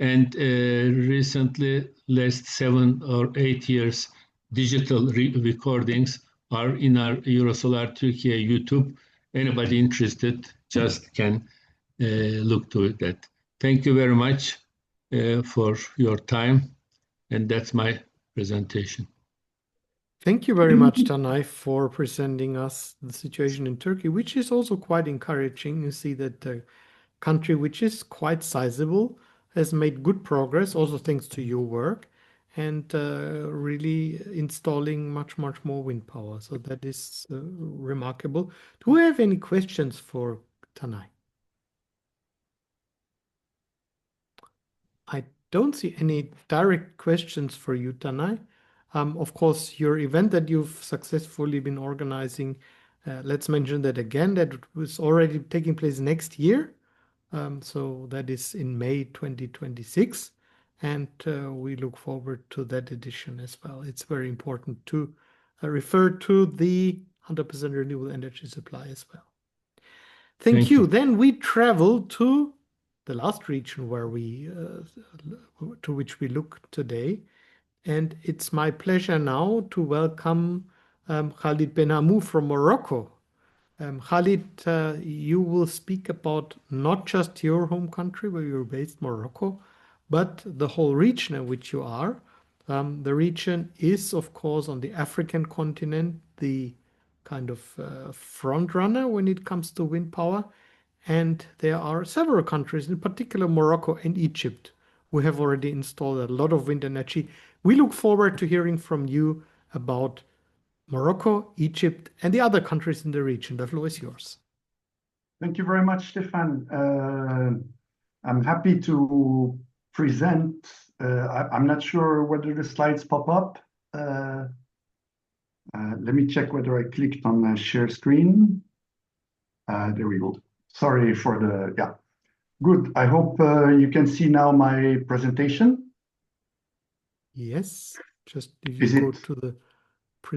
And recently, last 7 or 8 years, digital recordings are in our Eurosolar Turkey YouTube. Anybody interested just can look to that. Thank you very much for your time, and that's my presentation. Thank you very much, Tanay, for presenting us the situation in Turkey, which is also quite encouraging. You see that the country, which is quite sizable, has made good progress, also thanks to your work, and really installing much more wind power. So that is remarkable. Do we have any questions for Tanay? I don't see any direct questions for you, Tanay. Of course, your event that you've successfully been organizing, let's mention that again, that was already taking place next year. So that is in May 2026. And we look forward to that edition as well. It's very important to refer to the 100% renewable energy supply as well. Thank you. Then we travel to the last region where we to which we look today. And it's my pleasure now to welcome Khalid Benhamou from Morocco. Khalid, you will speak about not just your home country where you're based, Morocco, but the whole region in which you are. The region is, of course, on the African continent, the kind of front runner when it comes to wind power. And there are several countries, in particular Morocco and Egypt, who have already installed a lot of wind energy. We look forward to hearing from you about Morocco, Egypt, and the other countries in the region. The floor is yours. Thank you very much, Stefan. I'm happy to present. I'm not sure whether the slides pop up. Let me check whether I clicked on the share screen. There we go. Sorry for the, yeah. Good. I hope you can see now my presentation. Yes, Just if Is you go it to the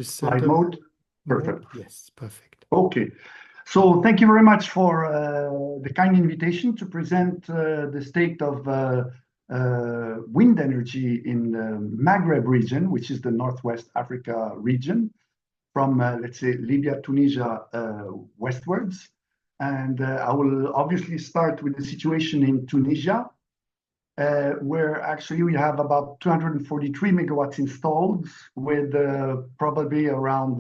slide presenter mode? mode. Perfect. Yes, perfect. Okay. So thank you very much for the kind invitation to present the state of wind energy in the Maghreb region, which is the Northwest Africa region, from, let's say, Libya, Tunisia, westwards. And I will obviously start with the situation in Tunisia, where actually we have about 243 megawatts installed, with probably around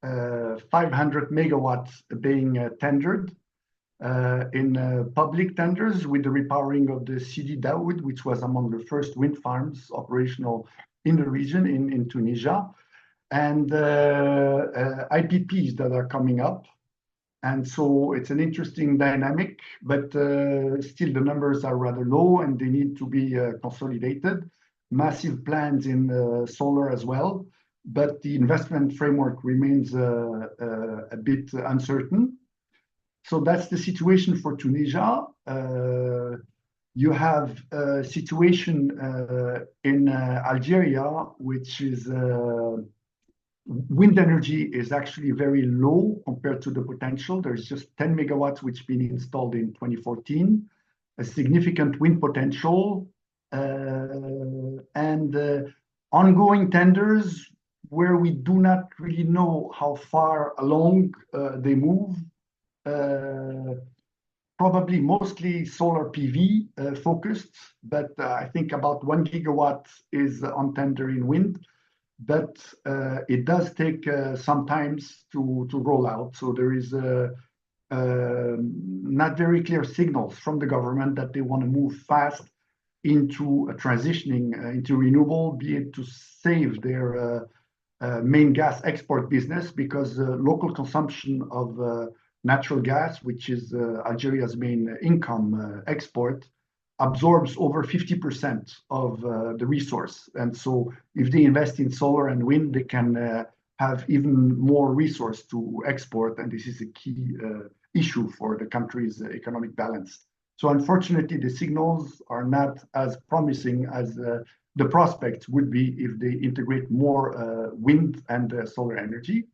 500 megawatts being tendered in public tenders, with the repowering of the Sidi Daoud, which was among the first wind farms operational in the region in Tunisia, and IPPs that are coming up. And so it's an interesting dynamic, but still the numbers are rather low and they need to be consolidated. Massive plans in solar as well, but the investment framework remains a bit uncertain. So that's the situation for Tunisia. You have a situation in Algeria, which is wind energy is actually very low compared to the potential. There's just 10 megawatts which been installed in 2014, a significant wind potential, and ongoing tenders where we do not really know how far along they move. Probably mostly solar PV focused, but I think about 1 gigawatt is on tender in wind. But it does take some time to roll out. So there is not very clear signals from the government that they want to move fast into transitioning into renewable, be it to save their main gas export business, because local consumption of natural gas, which is Algeria's main income export, absorbs over 50% of the resource. And so if they invest in solar and wind, they can have even more resource to export. And this is a key issue for the country's economic balance. So unfortunately, the signals are not as promising as the prospects would be if they integrate more wind and solar energy.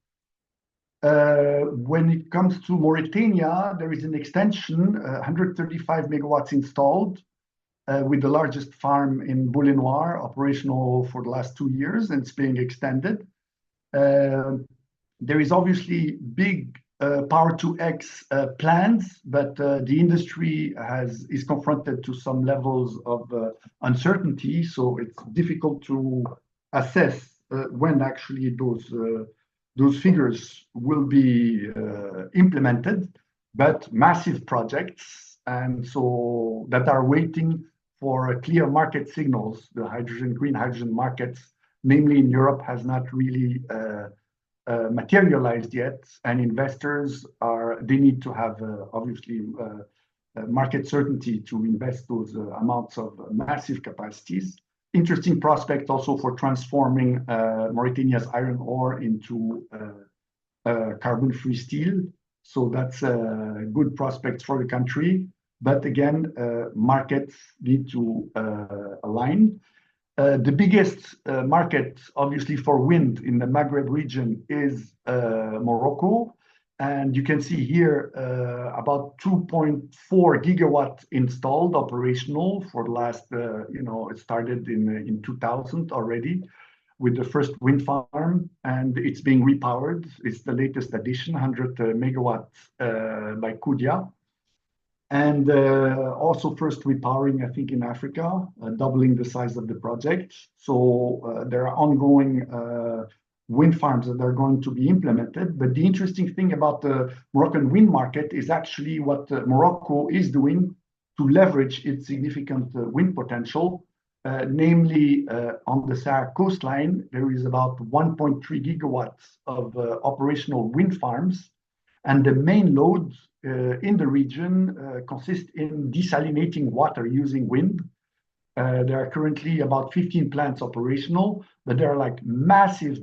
When it comes to Mauritania, there is an extension, 135 megawatts installed, with the largest farm in Boulenoir operational for the last 2 years, and it's being extended. There is obviously big power to X plans, but the industry is confronted to some levels of uncertainty, so it's difficult to assess when actually those figures will be implemented, but massive projects, and so that are waiting for clear market signals. The green hydrogen markets, namely in Europe, has not really materialized yet, and investors they need to have obviously market certainty to invest those amounts of massive capacities. Interesting prospect also for transforming Mauritania's iron ore into carbon-free steel. So that's a good prospect for the country. But again, markets need to align. The biggest market, obviously, for wind in the Maghreb region is Morocco. And you can see here about 2.4 gigawatts installed operational for the last, it started in 2000 already with the first wind farm, and it's being repowered. It's the latest addition, 100 megawatts by Kudia. And also first repowering, I think, in Africa, doubling the size of the project. So there are ongoing wind farms that are going to be implemented. But the interesting thing about the Moroccan wind market is actually what Morocco is doing to leverage its significant wind potential. Namely, on the Sahara coastline, there is about 1.3 gigawatts of operational wind farms. And the main load in the region consists in desalinating water using wind. There are currently about 15 plants operational, but there are like massive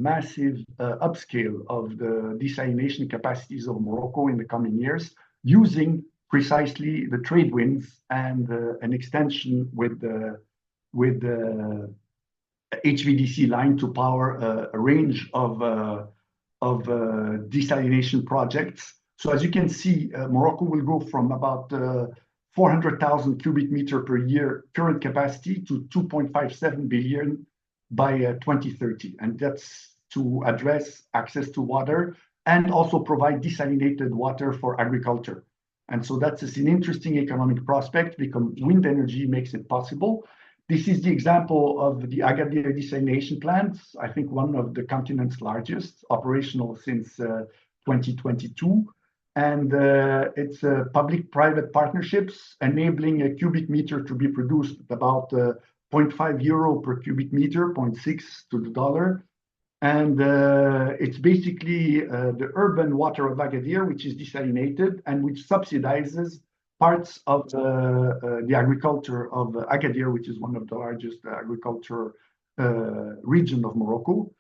upscale of the desalination capacities of Morocco in the coming years, using precisely the trade winds and an extension with HVDC line to power a range of desalination projects. So as you can see, Morocco will go from about 400,000 cubic meter per year current capacity to 2.57 billion by 2030. And that's to address access to water and also provide desalinated water for agriculture. And so that's an interesting economic prospect because wind energy makes it possible. This is the example of the Agadir desalination plant, I think one of the continent's largest, operational since 2022. And it's public-private partnerships enabling a cubic meter to be produced at about 0.5 euro per cubic meter, 0.6 to the dollar. And it's basically the urban water of Agadir, which is desalinated and which subsidizes parts of the agriculture of Agadir, which is one of the largest agriculture region of Morocco.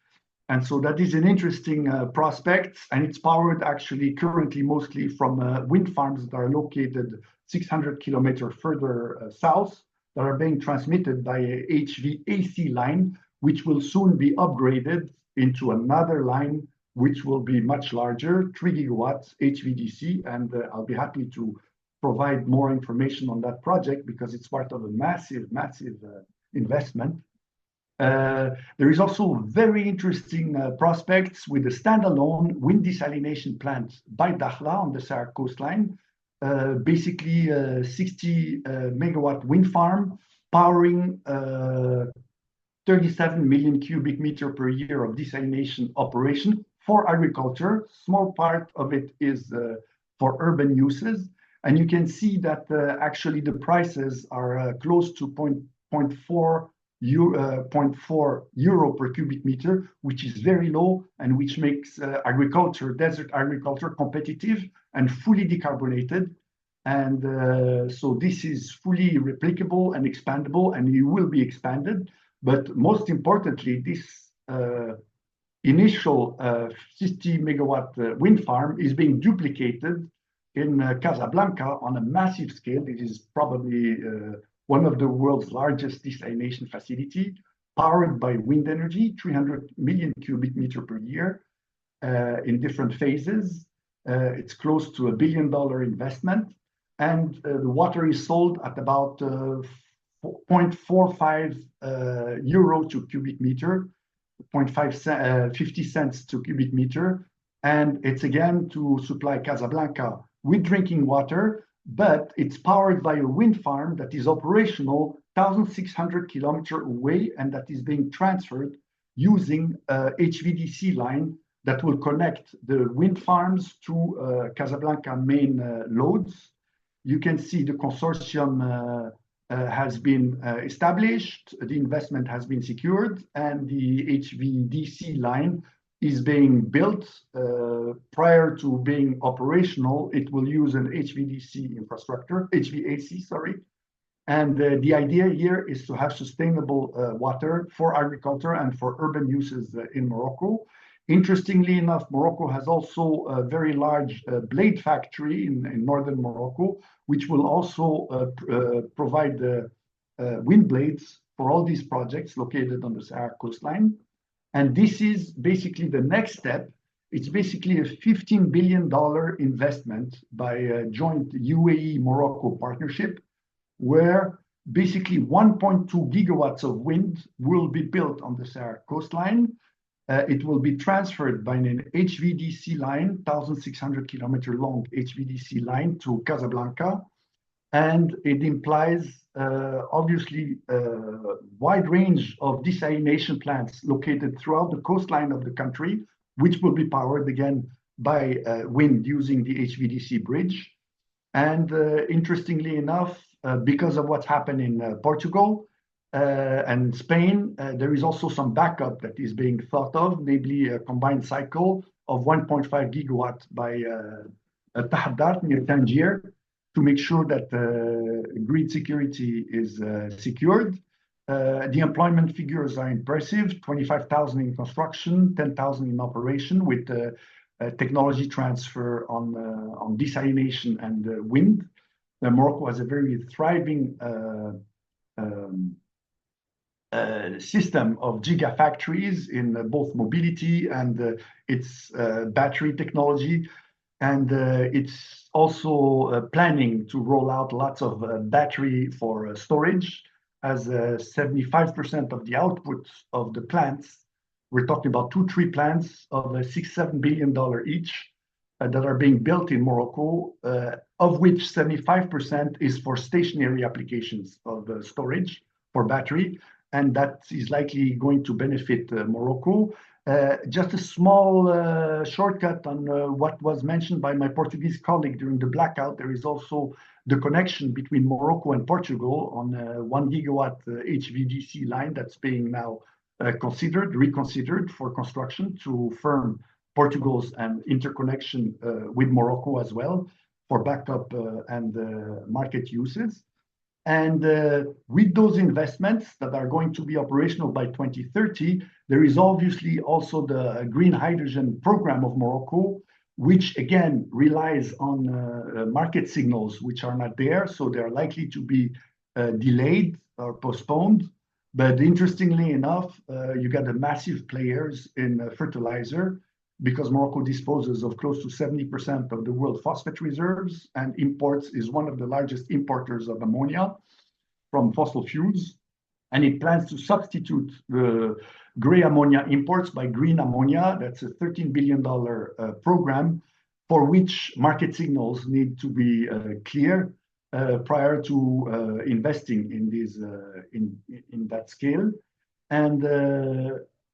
And so that is an interesting prospect, and it's powered actually currently mostly from wind farms that are located 600 kilometers further south that are being transmitted by a HVAC line, which will soon be upgraded into another line, which will be much larger, 3 gigawatts HVDC, and I'll be happy to provide more information on that project because it's part of a massive, massive investment. There is also very interesting prospects with a standalone wind desalination plant by Dakhla on the Sahara coastline, basically a 60 megawatt wind farm powering 37 million cubic meter per year of desalination operation for agriculture. Small part of it is for urban uses. And you can see that actually the prices are close to 0.4 euro per cubic meter, which is very low and which makes agriculture, desert agriculture, competitive and fully decarbonated. And so this is fully replicable and expandable, and it will be expanded. But most importantly, this initial 50 megawatt wind farm is being duplicated in Casablanca on a massive scale. It is probably one of the world's largest desalination facility, powered by wind energy, 300 million cubic meter per year in different phases. It's close to $1 billion investment. And the water is sold at about 0.45 euro to cubic meter, 50 cents to cubic meter. And it's again to supply Casablanca with drinking water, but it's powered by a wind farm that is operational 1,600 kilometers away and that is being transferred using a HVDC line that will connect the wind farms to Casablanca main loads. You can see the consortium has been established, the investment has been secured, and the HVDC line is being built. Prior to being operational, it will use an HVDC infrastructure, HVAC, sorry. And the idea here is to have sustainable water for agriculture and for urban uses in Morocco. Interestingly enough, Morocco has also a very large blade factory in northern Morocco, which will also provide wind blades for all these projects located on the Sahara coastline. And this is basically the next step. It's basically a $15 billion investment by a joint UAE-Morocco partnership, where basically 1.2 gigawatts of wind will be built on the Sahara coastline. It will be transferred by an HVDC line, 1,600 kilometer long HVDC line to Casablanca. And it implies, obviously, a wide range of desalination plants located throughout the coastline of the country, which will be powered again by wind using the HVDC bridge. And interestingly enough, because of what's happened in Portugal and Spain, there is also some backup that is being thought of, namely a combined cycle of 1.5 gigawatt by Tahaddart near Tangier, to make sure that grid security is secured. The employment figures are impressive, 25,000 in construction, 10,000 in operation, with technology transfer on desalination and wind. Morocco has a very thriving system of gigafactories in both mobility and its battery technology. And it's also planning to roll out lots of battery for storage, as 75% of the output of the plants, we're talking about 2-3 plants of $6-7 billion each that are being built in Morocco, of which 75% is for stationary applications of storage for battery, and that is likely going to benefit Morocco. Just a small shortcut on what was mentioned by my Portuguese colleague during the blackout. There is also the connection between Morocco and Portugal on a 1 gigawatt HVDC line that's being now reconsidered for construction to firm Portugal's interconnection with Morocco as well for backup and market uses. And with those investments that are going to be operational by 2030, there is obviously also the green hydrogen program of Morocco, which again relies on market signals which are not there. So they're likely to be delayed or postponed. But interestingly enough, you got the massive players in fertilizer, because Morocco disposes of close to 70% of the world phosphate reserves and is one of the largest importers of ammonia from fossil fuels. And it plans to substitute the gray ammonia imports by green ammonia. That's a $13 billion program for which market signals need to be clear prior to investing in these in that scale. And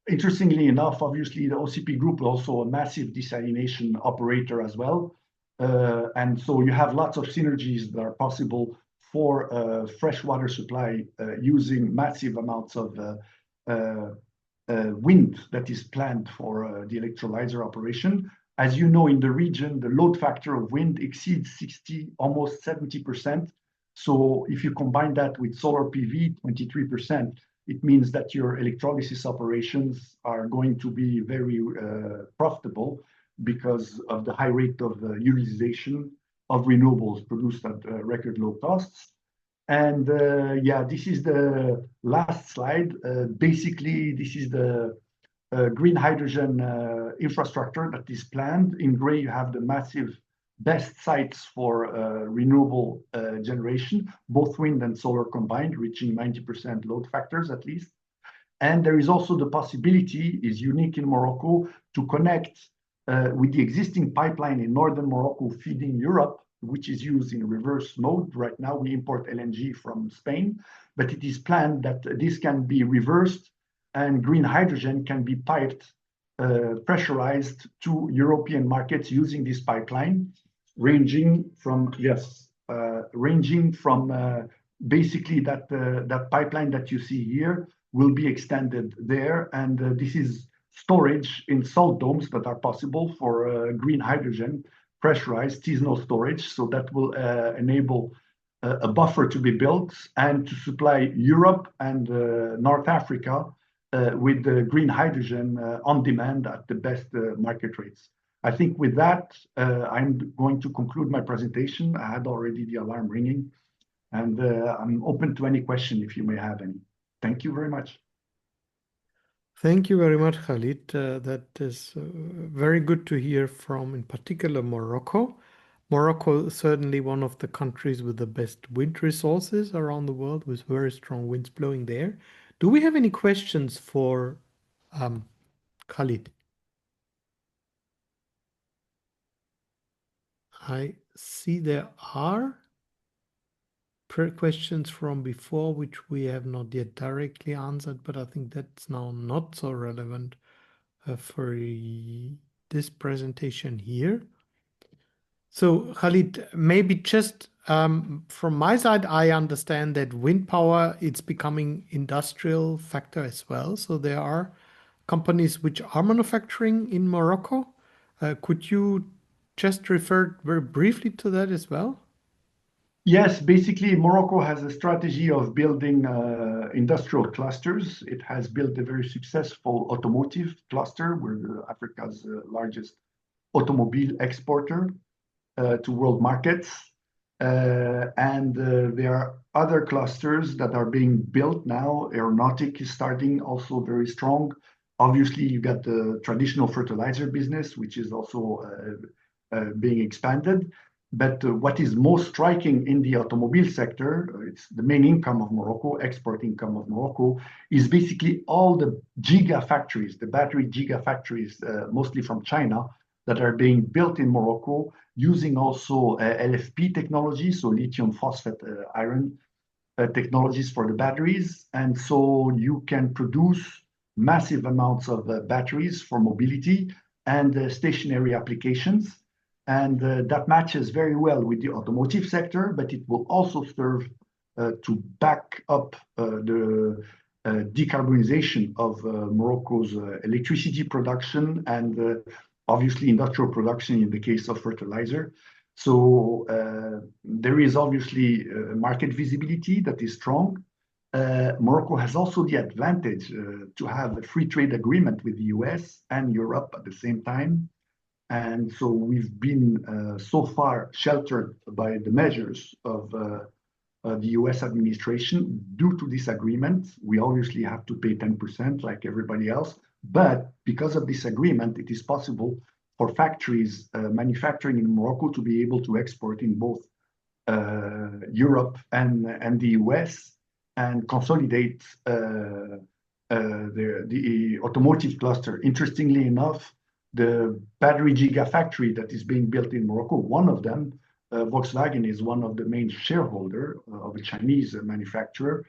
interestingly enough, obviously, the OCP Group is also a massive desalination operator as well. And so you have lots of synergies that are possible for freshwater supply using massive amounts of wind that is planned for the electrolyzer operation. As you know, in the region, the load factor of wind exceeds 60, almost 70%. So if you combine that with solar PV, 23%, it means that your electrolysis operations are going to be very profitable because of the high rate of utilization of renewables produced at record low costs. And yeah, this is the last slide. Basically, this is the green hydrogen infrastructure that is planned. In gray, you have the massive best sites for renewable generation, both wind and solar combined, reaching 90% load factors at least. And there is also the possibility, is unique in Morocco, to connect with the existing pipeline in northern Morocco feeding Europe, which is used in reverse mode. Right now, we import LNG from Spain, but it is planned that this can be reversed and green hydrogen can be piped, pressurized to European markets using this pipeline, ranging from basically that pipeline that you see here will be extended there. And this is storage in salt domes that are possible for green hydrogen, pressurized seasonal storage. So that will enable a buffer to be built and to supply Europe and North Africa with the green hydrogen on demand at the best market rates. I think with that, I'm going to conclude my presentation. I had already the alarm ringing, and I'm open to any question if you may have any. Thank you very much. Thank you very much, Khalid. That is very good to hear from, in particular, Morocco. Morocco is certainly one of the countries with the best wind resources around the world, with very strong winds blowing there. Do we have any questions for Khalid? I see there are questions from before, which we have not yet directly answered, but I think that's now not so relevant for this presentation here. So, Khalid, maybe just from my side, I understand that wind power, it's becoming industrial factor as well. So there are companies which are manufacturing in Morocco. Could you just refer very briefly to that as well? Yes, basically, Morocco has a strategy of building industrial clusters. It has built a very successful automotive cluster. We're Africa's largest automobile exporter to world markets. There are other clusters that are being built now. Aeronautic is starting also very strong. Obviously, you got the traditional fertilizer business, which is also being expanded. But what is most striking in the automobile sector, it's the main income of Morocco, export income of Morocco, is basically all the gigafactories, the battery gigafactories, mostly from China, that are being built in Morocco using also LFP technology, so lithium phosphate iron technologies for the batteries. And so you can produce massive amounts of batteries for mobility and stationary applications. And that matches very well with the automotive sector, but it will also serve to back up the decarbonization of Morocco's electricity production and obviously industrial production in the case of fertilizer. So there is obviously market visibility that is strong. Morocco has also the advantage to have a free trade agreement with the US and Europe at the same time. And so we've been so far sheltered by the measures of the US administration due to this agreement. We obviously have to pay 10% like everybody else. But because of this agreement, it is possible for factories manufacturing in Morocco to be able to export in both Europe and the US and consolidate the automotive cluster. Interestingly enough, the battery gigafactory that is being built in Morocco, one of them, Volkswagen, is one of the main shareholders of a Chinese manufacturer,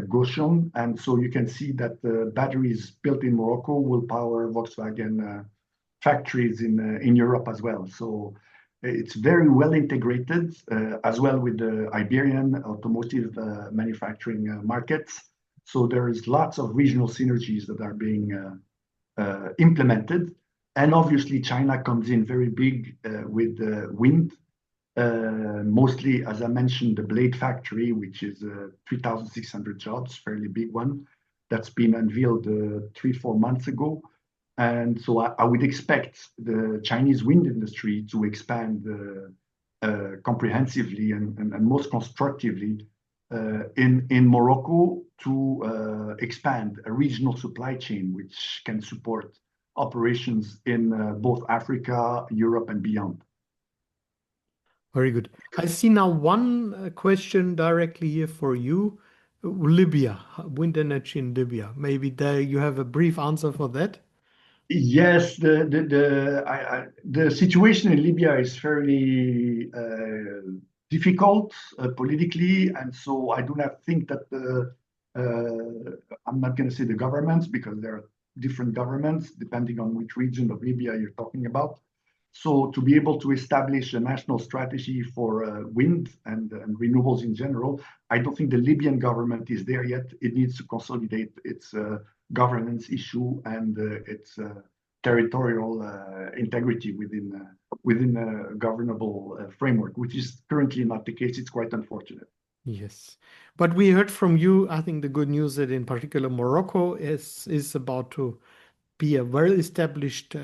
Gotion. And so you can see that the batteries built in Morocco will power Volkswagen factories in Europe as well. So it's very well integrated as well with the Iberian automotive manufacturing markets. So there is lots of regional synergies that are being implemented. And obviously, China comes in very big with wind, mostly, as I mentioned, the blade factory, which is 3,600 jobs, fairly big one, that's been unveiled 3-4 months ago. And so I would expect the Chinese wind industry to expand comprehensively and most constructively in Morocco to expand a regional supply chain which can support operations in both Africa, Europe, and beyond. Very good. I see now one question directly here for you. Libya, wind energy in Libya. Maybe there you have a brief answer for that. Yes, the situation in Libya is fairly difficult politically, and so I do not think that I'm not going to say the governments, because there are different governments depending on which region of Libya you're talking about. So to be able to establish a national strategy for wind and renewables in general, I don't think the Libyan government is there yet. It needs to consolidate its governance issue and its territorial integrity within a governable framework, which is currently not the case. It's quite unfortunate. Yes, but we heard from you, I think the good news that in particular Morocco is about to be a well-established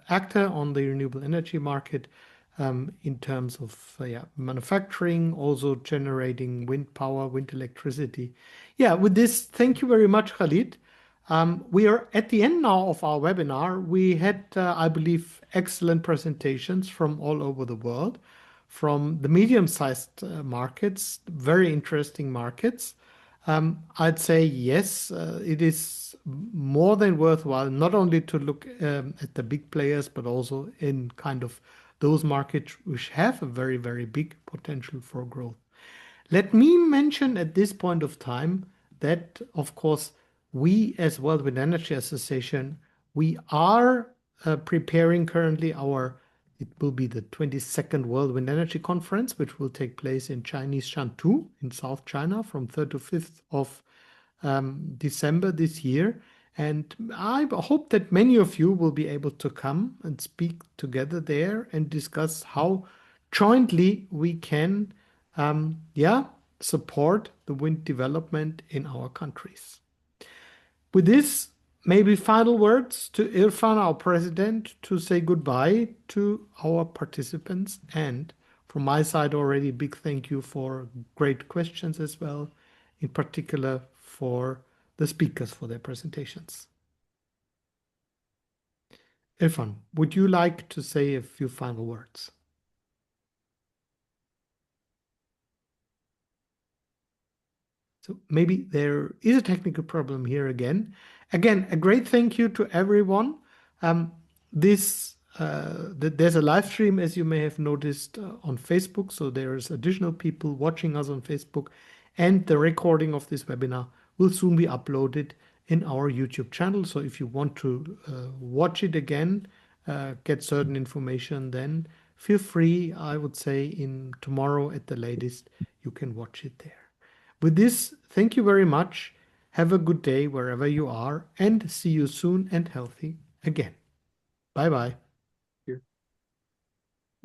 actor on the renewable energy market in terms of manufacturing, also generating wind power, wind electricity. Yeah, with this, thank you very much, Khalid. We are at the end now of our webinar. We had, I believe, excellent presentations from all over the world, from the medium-sized markets, very interesting markets. I'd say yes, it is more than worthwhile not only to look at the big players, but also in kind of those markets which have a very, very big potential for growth. Let me mention at this point of time that, of course, we as World Wind Energy Association, we are preparing currently it will be the 22nd World Wind Energy Conference, which will take place in Chinese Shantou in South China from 3rd to 5th of December this year. And I hope that many of you will be able to come and speak together there and discuss how jointly we can support the wind development in our countries. With this, maybe final words to Irfan, our president, to say goodbye to our participants and from my side already, big thank you for great questions as well, in particular for the speakers for their presentations. Irfan, would you like to say a few final words? So maybe there is a technical problem here again. Again, a great thank you to everyone. There's a live stream, as you may have noticed, on Facebook. So there's additional people watching us on Facebook, and the recording of this webinar will soon be uploaded in our YouTube channel. So if you want to watch it again, get certain information, then feel free. I would say in tomorrow at the latest, you can watch it there. With this, thank you very much. Have a good day wherever you are, and see you soon and healthy again. Bye-bye.